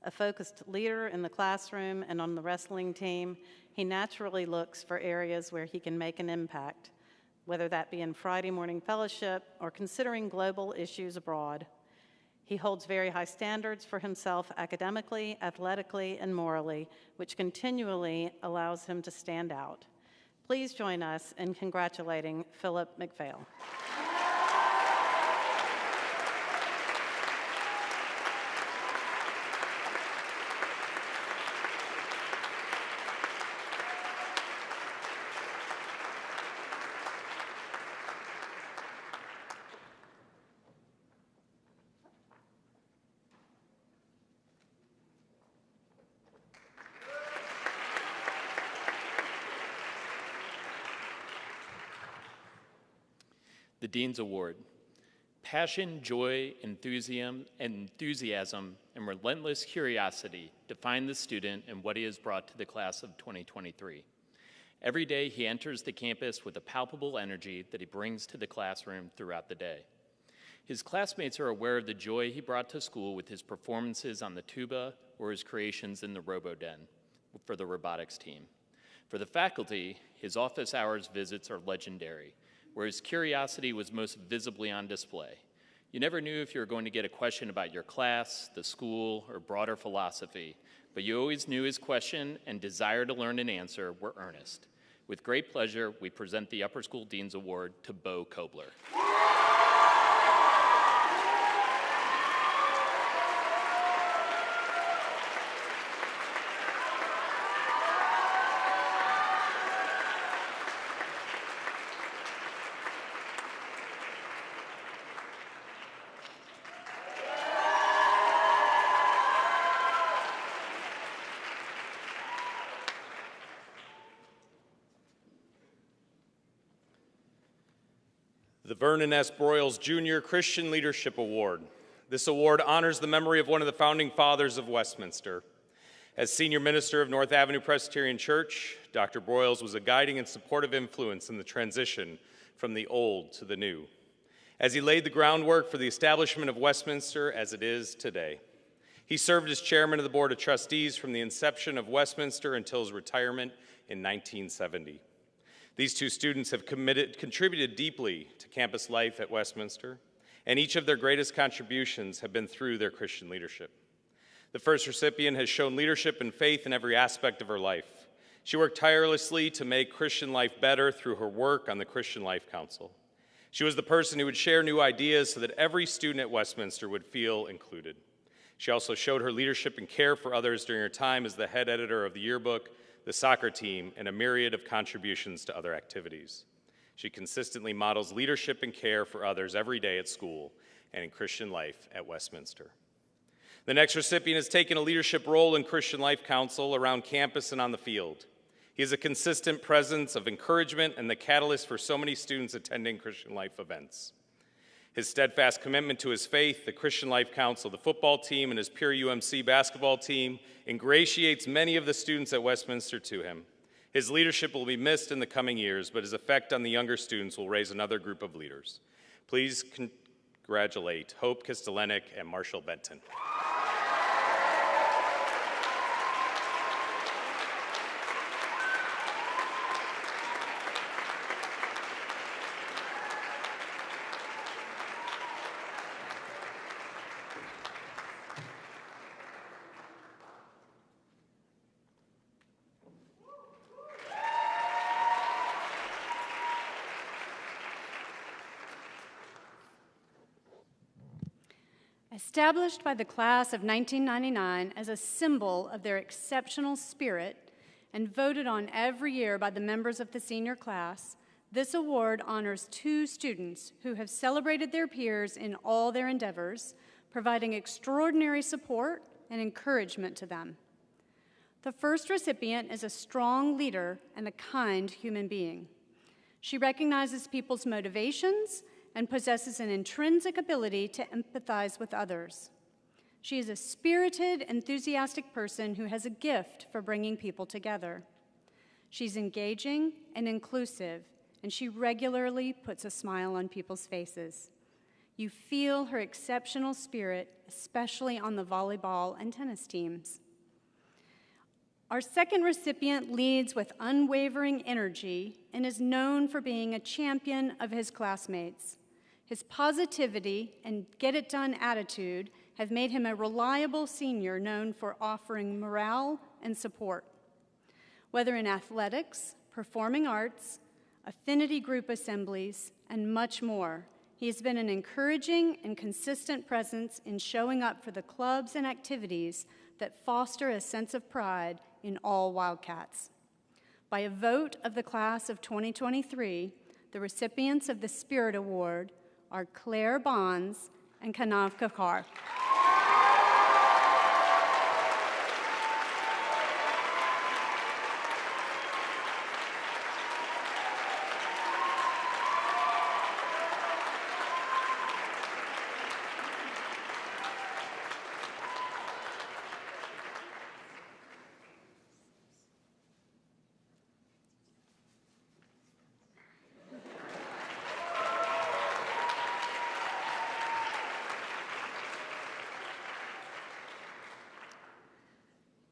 A focused leader in the classroom and on the wrestling team, he naturally looks for areas where he can make an impact, whether that be in Friday morning fellowship or considering global issues abroad. He holds very high standards for himself academically, athletically, and morally, which continually allows him to stand out. Please join us in congratulating Philip McPhail. The Dean's Award. Passion, joy, enthusiasm, and relentless curiosity define the student and what he has brought to the class of 2023. Every day he enters the campus with a palpable energy that he brings to the classroom throughout the day. His classmates are aware of the joy he brought to school with his performances on the tuba or his creations in the Robo-Den for the robotics team. For the faculty, his office hours visits are legendary, where his curiosity was most visibly on display. You never knew if you were going to get a question about your class, the school, or broader philosophy, but you always knew his question and desire to learn and answer were earnest. With great pleasure, we present the Upper School Dean's Award to Bo Kobler. The Vernon S. Broyles Jr. Christian Leadership Award. This award honors the memory of one of the founding fathers of Westminster. As senior minister of North Avenue Presbyterian Church, Dr. Broyles was a guiding and supportive influence in the transition from the old to the new, as he laid the groundwork for the establishment of Westminster as it is today. He served as chairman of the Board of Trustees from the inception of Westminster until his retirement in 1970. These two students have contributed deeply to campus life at Westminster, and each of their greatest contributions have been through their Christian leadership. The first recipient has shown leadership and faith in every aspect of her life. She worked tirelessly to make Christian life better through her work on the Christian Life Council. She was the person who would share new ideas so that every student at Westminster would feel included. She also showed her leadership and care for others during her time as the head editor of the yearbook, the soccer team, and a myriad of contributions to other activities. She consistently models leadership and care for others every day at school and in Christian life at Westminster. The next recipient has taken a leadership role in Christian Life Council around campus and on the field. He is a consistent presence of encouragement and the catalyst for so many students attending Christian Life events. His steadfast commitment to his faith, the Christian Life Council, the football team, and his Pure UMC basketball team ingratiates many of the students at Westminster to him. His leadership will be missed in the coming years, but his effect on the younger students will raise another group of leaders. Please congratulate Hope Kostelenik and Marshall Benton. Established by the class of 1999 as a symbol of their exceptional spirit and voted on every year by the members of the senior class, this award honors two students who have celebrated their peers in all their endeavors, providing extraordinary support and encouragement to them. The first recipient is a strong leader and a kind human being. She recognizes people's motivations and possesses an intrinsic ability to empathize with others. She is a spirited, enthusiastic person who has a gift for bringing people together. She's engaging and inclusive, and she regularly puts a smile on people's faces. You feel her exceptional spirit, especially on the volleyball and tennis teams. Our second recipient leads with unwavering energy and is known for being a champion of his classmates. His positivity and get-it-done attitude have made him a reliable senior known for offering morale and support. Whether in athletics, performing arts, affinity group assemblies, and much more, he has been an encouraging and consistent presence in showing up for the clubs and activities that foster a sense of pride in all Wildcats. By a vote of the class of 2023, the recipients of the Spirit Award are Claire Bonds and Kanav Kakar.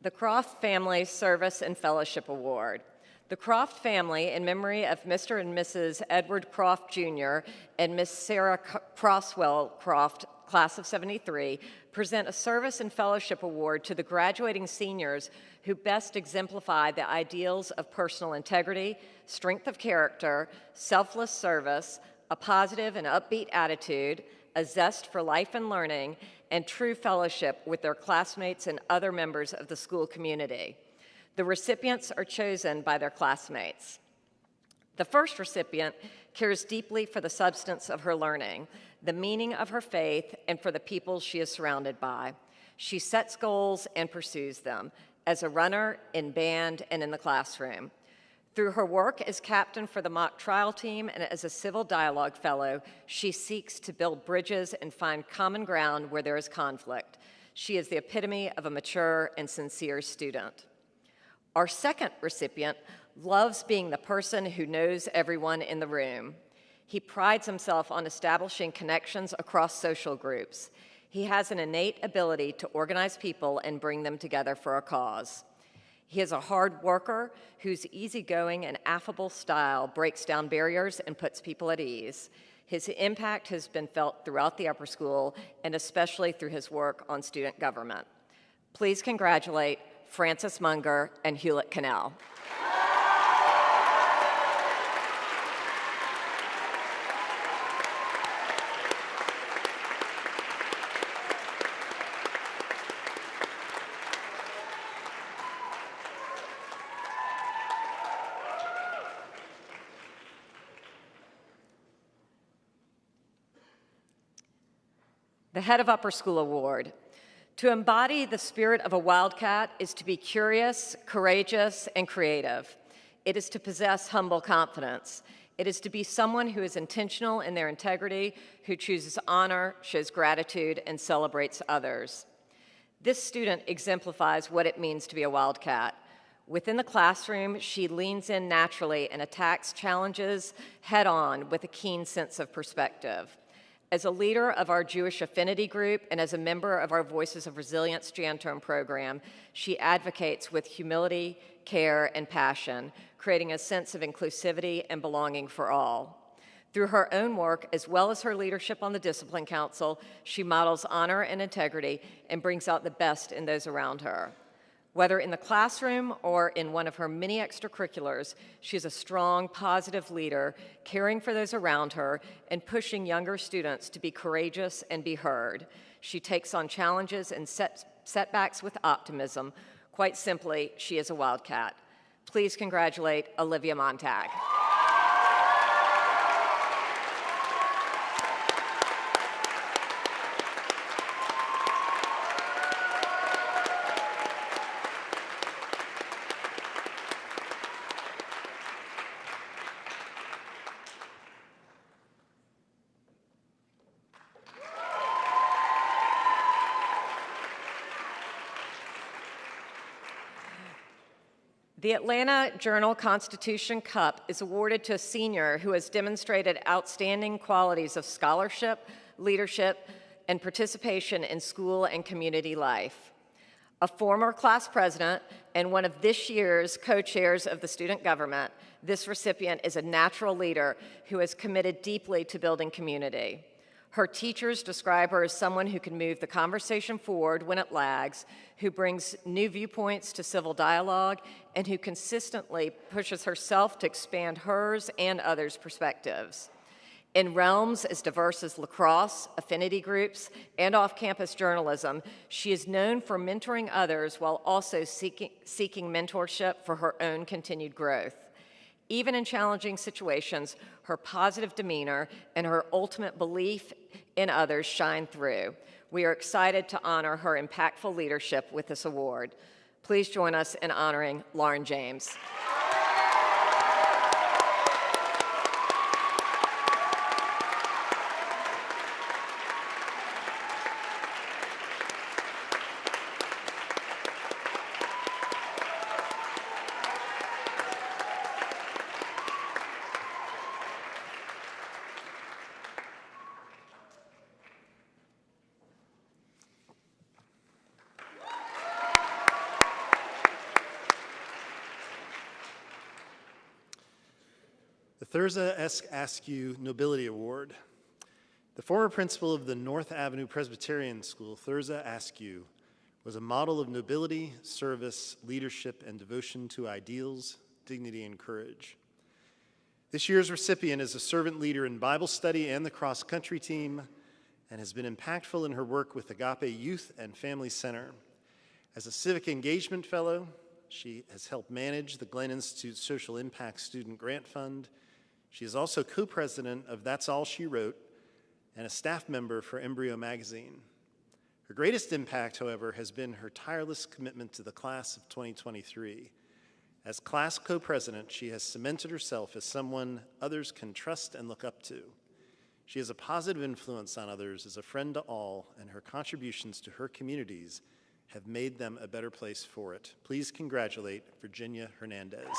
The Croft Family Service and Fellowship Award. The Croft family, in memory of Mr. and Mrs. Edward Croft Jr. and Miss Sarah Crosswell Croft, class of '73, present a Service and Fellowship Award to the graduating seniors who best exemplify the ideals of personal integrity, strength of character, selfless service, a positive and upbeat attitude, a zest for life and learning, and true fellowship with their classmates and other members of the school community. The recipients are chosen by their classmates. The first recipient cares deeply for the substance of her learning, the meaning of her faith, and for the people she is surrounded by. She sets goals and pursues them, as a runner, in band, and in the classroom. Through her work as captain for the mock trial team and as a civil dialogue fellow, she seeks to build bridges and find common ground where there is conflict. She is the epitome of a mature and sincere student. Our second recipient loves being the person who knows everyone in the room. He prides himself on establishing connections across social groups. He has an innate ability to organize people and bring them together for a cause. He is a hard worker whose easygoing and affable style breaks down barriers and puts people at ease. His impact has been felt throughout the upper school and especially through his work on student government. Please congratulate Francis Munger and Hewlett Cannell. The Head of Upper School Award. To embody the spirit of a Wildcat is to be curious, courageous, and creative. It is to possess humble confidence. It is to be someone who is intentional in their integrity, who chooses honor, shows gratitude, and celebrates others. This student exemplifies what it means to be a Wildcat. Within the classroom, she leans in naturally and attacks challenges head-on with a keen sense of perspective. As a leader of our Jewish affinity group and as a member of our Voices of Resilience Jantom program, she advocates with humility, care, and passion, creating a sense of inclusivity and belonging for all. Through her own work, as well as her leadership on the Discipline Council, she models honor and integrity and brings out the best in those around her. Whether in the classroom or in one of her many extracurriculars, she is a strong, positive leader, caring for those around her and pushing younger students to be courageous and be heard. She takes on challenges and setbacks with optimism. Quite simply, she is a Wildcat. Please congratulate Olivia Montag. The Atlanta Journal-Constitution Cup is awarded to a senior who has demonstrated outstanding qualities of scholarship, leadership, and participation in school and community life. A former class president and one of this year's co-chairs of the student government, this recipient is a natural leader who has committed deeply to building community. Her teachers describe her as someone who can move the conversation forward when it lags, who brings new viewpoints to civil dialogue, and who consistently pushes herself to expand hers and others' perspectives. In realms as diverse as lacrosse, affinity groups, and off-campus journalism, she is known for mentoring others while also seeking mentorship for her own continued growth. Even in challenging situations, her positive demeanor and her ultimate belief in others shine through. We are excited to honor her impactful leadership with this award. Please join us in honoring Lauren James. The Thurza Askew Nobility Award. The former principal of the North Avenue Presbyterian School, Thurza Askew, was a model of nobility, service, leadership, and devotion to ideals, dignity, and courage. This year's recipient is a servant leader in Bible study and the cross-country team, and has been impactful in her work with Agape Youth and Family Center. As a civic engagement fellow, she has helped manage the Glenn Institute's Social Impact Student Grant Fund. She is also co-president of That's All She Wrote and a staff member for Embryo Magazine. Her greatest impact, however, has been her tireless commitment to the class of 2023. As class co-president, she has cemented herself as someone others can trust and look up to. She is a positive influence on others as a friend to all, and her contributions to her communities have made them a better place for it. Please congratulate Virginia Hernandez.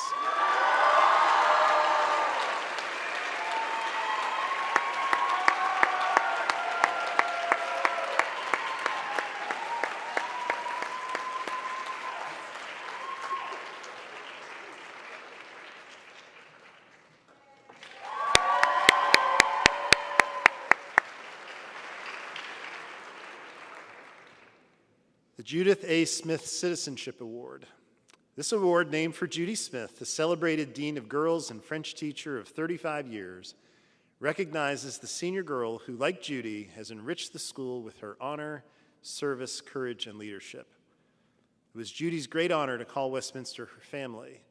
The Judith A. Smith Citizenship Award. This award, named for Judy Smith, the celebrated Dean of Girls and French teacher of 35 years, recognizes the senior girl who, like Judy, has enriched the school with her honor, service, courage, and leadership. It was Judy's great honor to call Westminster her family.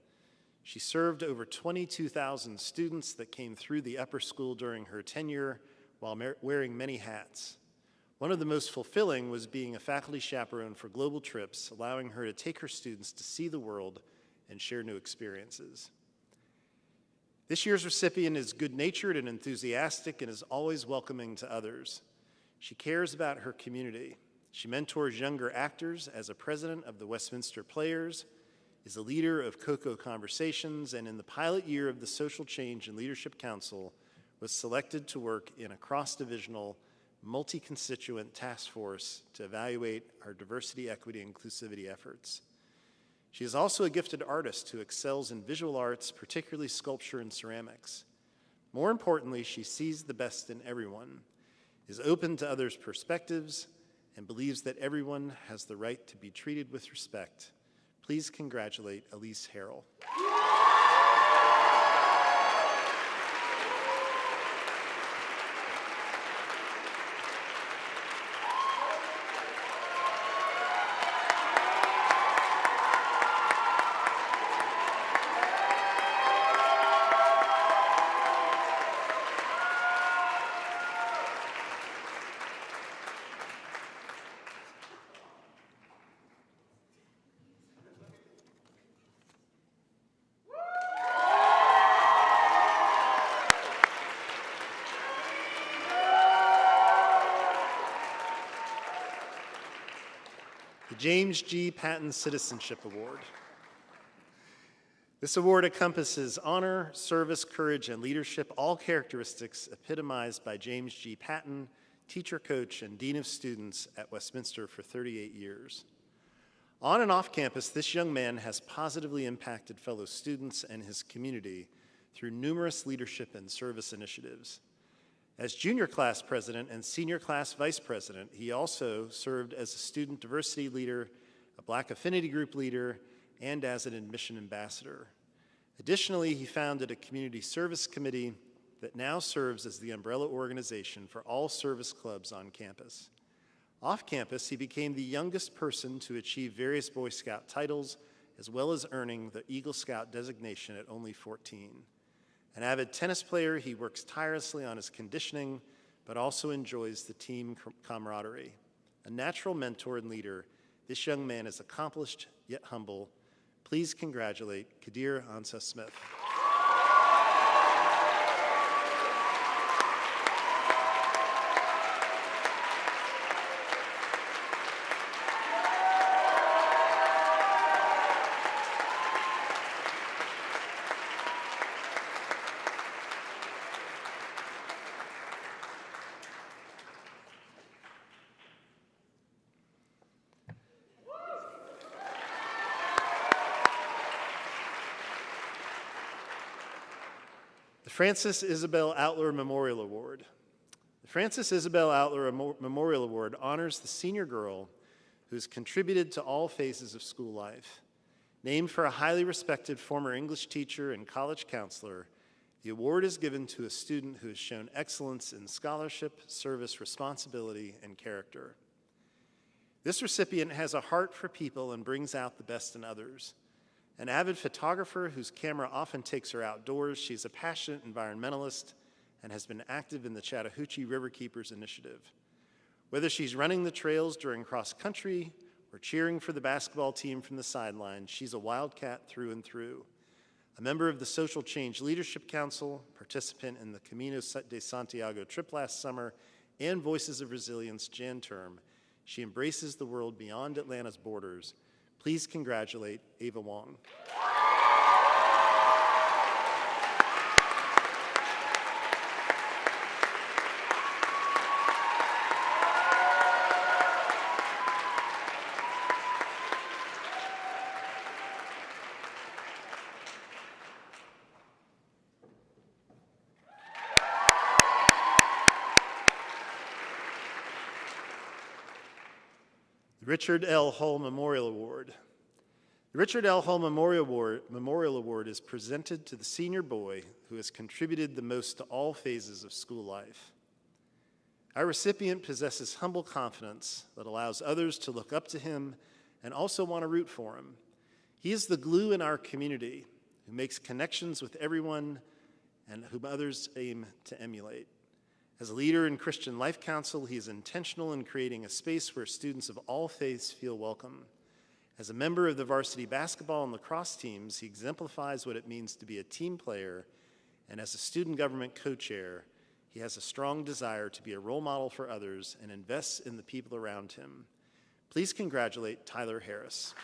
She served over 22,000 students that came through the upper school during her tenure while wearing many hats. One of the most fulfilling was being a faculty chaperone for global trips, allowing her to take her students to see the world and share new experiences. This year's recipient is good-natured and enthusiastic and is always welcoming to others. She cares about her community. She mentors younger actors as a president of the Westminster Players, is a leader of COCO Conversations, and in the pilot year of the Social Change and Leadership Council, was selected to work in a cross-divisional multi-constituent task force to evaluate our diversity, equity, and inclusivity efforts. She is also a gifted artist who excels in visual arts, particularly sculpture and ceramics. More importantly, she sees the best in everyone, is open to others' perspectives, and believes that everyone has the right to be treated with respect. Please congratulate Elise Harrell. The James G. Patton Citizenship Award. This award encompasses honor, service, courage, and leadership, all characteristics epitomized by James G. Patton, teacher, coach, and dean of students at Westminster for 38 years. On and off campus, this young man has positively impacted fellow students and his community through numerous leadership and service initiatives. As junior class president and senior class vice president, he also served as a student diversity leader, a Black affinity group leader, and as an admission ambassador. Additionally, he founded a community service committee that now serves as the umbrella organization for all service clubs on campus. Off campus, he became the youngest person to achieve various Boy Scout titles, as well as earning the Eagle Scout designation at only 14. An avid tennis player, he works tirelessly on his conditioning, but also enjoys the team camaraderie. A natural mentor and leader, this young man is accomplished yet humble. Please congratulate Kadir Ansa Smith. The Frances Isabel Outler Memorial Award. The Frances Isabel Outler Memorial Award honors the senior girl who has contributed to all phases of school life. Named for a highly respected former English teacher and college counselor, the award is given to a student who has shown excellence in scholarship, service, responsibility, and character. This recipient has a heart for people and brings out the best in others. An avid photographer whose camera often takes her outdoors, she's a passionate environmentalist and has been active in the Chattahoochee Riverkeepers Initiative. Whether she's running the trails during cross country or cheering for the basketball team from the sidelines, she's a wildcat through and through. A member of the Social Change Leadership Council, participant in the Camino de Santiago trip last summer, and Voices of Resilience Jan term, she embraces the world beyond Atlanta's borders. Please congratulate Ava Wong. Richard L. Hull Memorial Award. The Richard L. Hull Memorial Award is presented to the senior boy who has contributed the most to all phases of school life. Our recipient possesses humble confidence that allows others to look up to him and also want to root for him. He is the glue in our community who makes connections with everyone and whom others aim to emulate. As a leader in Christian Life Council, he is intentional in creating a space where students of all faiths feel welcome. As a member of the varsity basketball and lacrosse teams, he exemplifies what it means to be a team player, and as a student government co-chair, he has a strong desire to be a role model for others and invests in the people around him. Please congratulate Tyler Harris.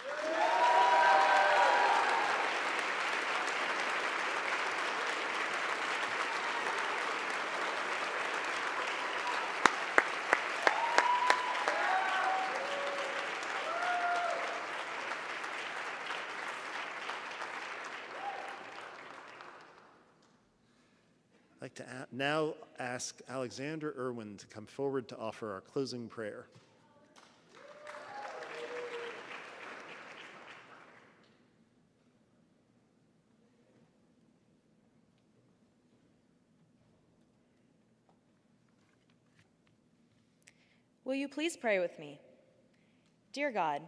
I'd like to now ask Alexander Irwin to come forward to offer our closing prayer. Will you please pray with me? Dear God,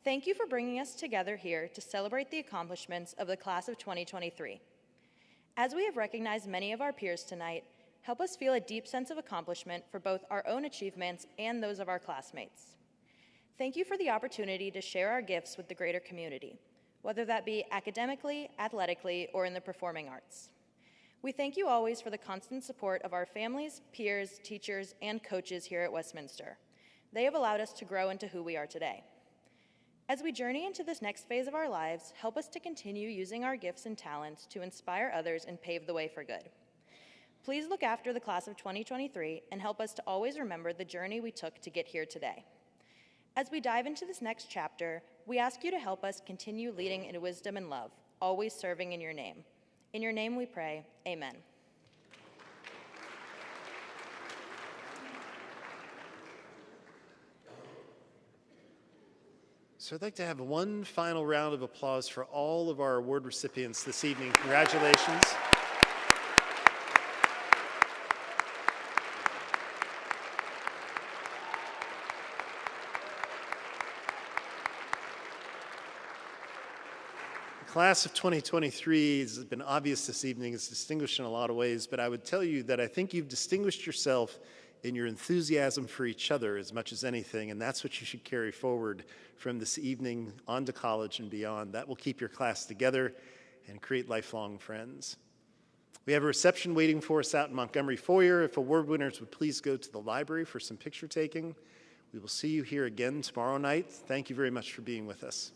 thank you for bringing us together here to celebrate the accomplishments of the class of 2023. As we have recognized many of our peers tonight, help us feel a deep sense of accomplishment for both our own achievements and those of our classmates. Thank you for the opportunity to share our gifts with the greater community, whether that be academically, athletically, or in the performing arts. We thank you always for the constant support of our families, peers, teachers, and coaches here at Westminster. They have allowed us to grow into who we are today. As we journey into this next phase of our lives, help us to continue using our gifts and talents to inspire others and pave the way for good. Please look after the class of 2023 and help us to always remember the journey we took to get here today. As we dive into this next chapter, we ask you to help us continue leading in wisdom and love, always serving in your name. In your name we pray, amen. So I'd like to have one final round of applause for all of our award recipients this evening. Congratulations. The class of 2023 has been obvious this evening. It's distinguished in a lot of ways, but I would tell you that I think you've distinguished yourself in your enthusiasm for each other as much as anything, and that's what you should carry forward from this evening on to college and beyond. That will keep your class together and create lifelong friends. We have a reception waiting for us out in Montgomery Foyer. If award winners would please go to the library for some picture taking. We will see you here again tomorrow night. Thank you very much for being with us.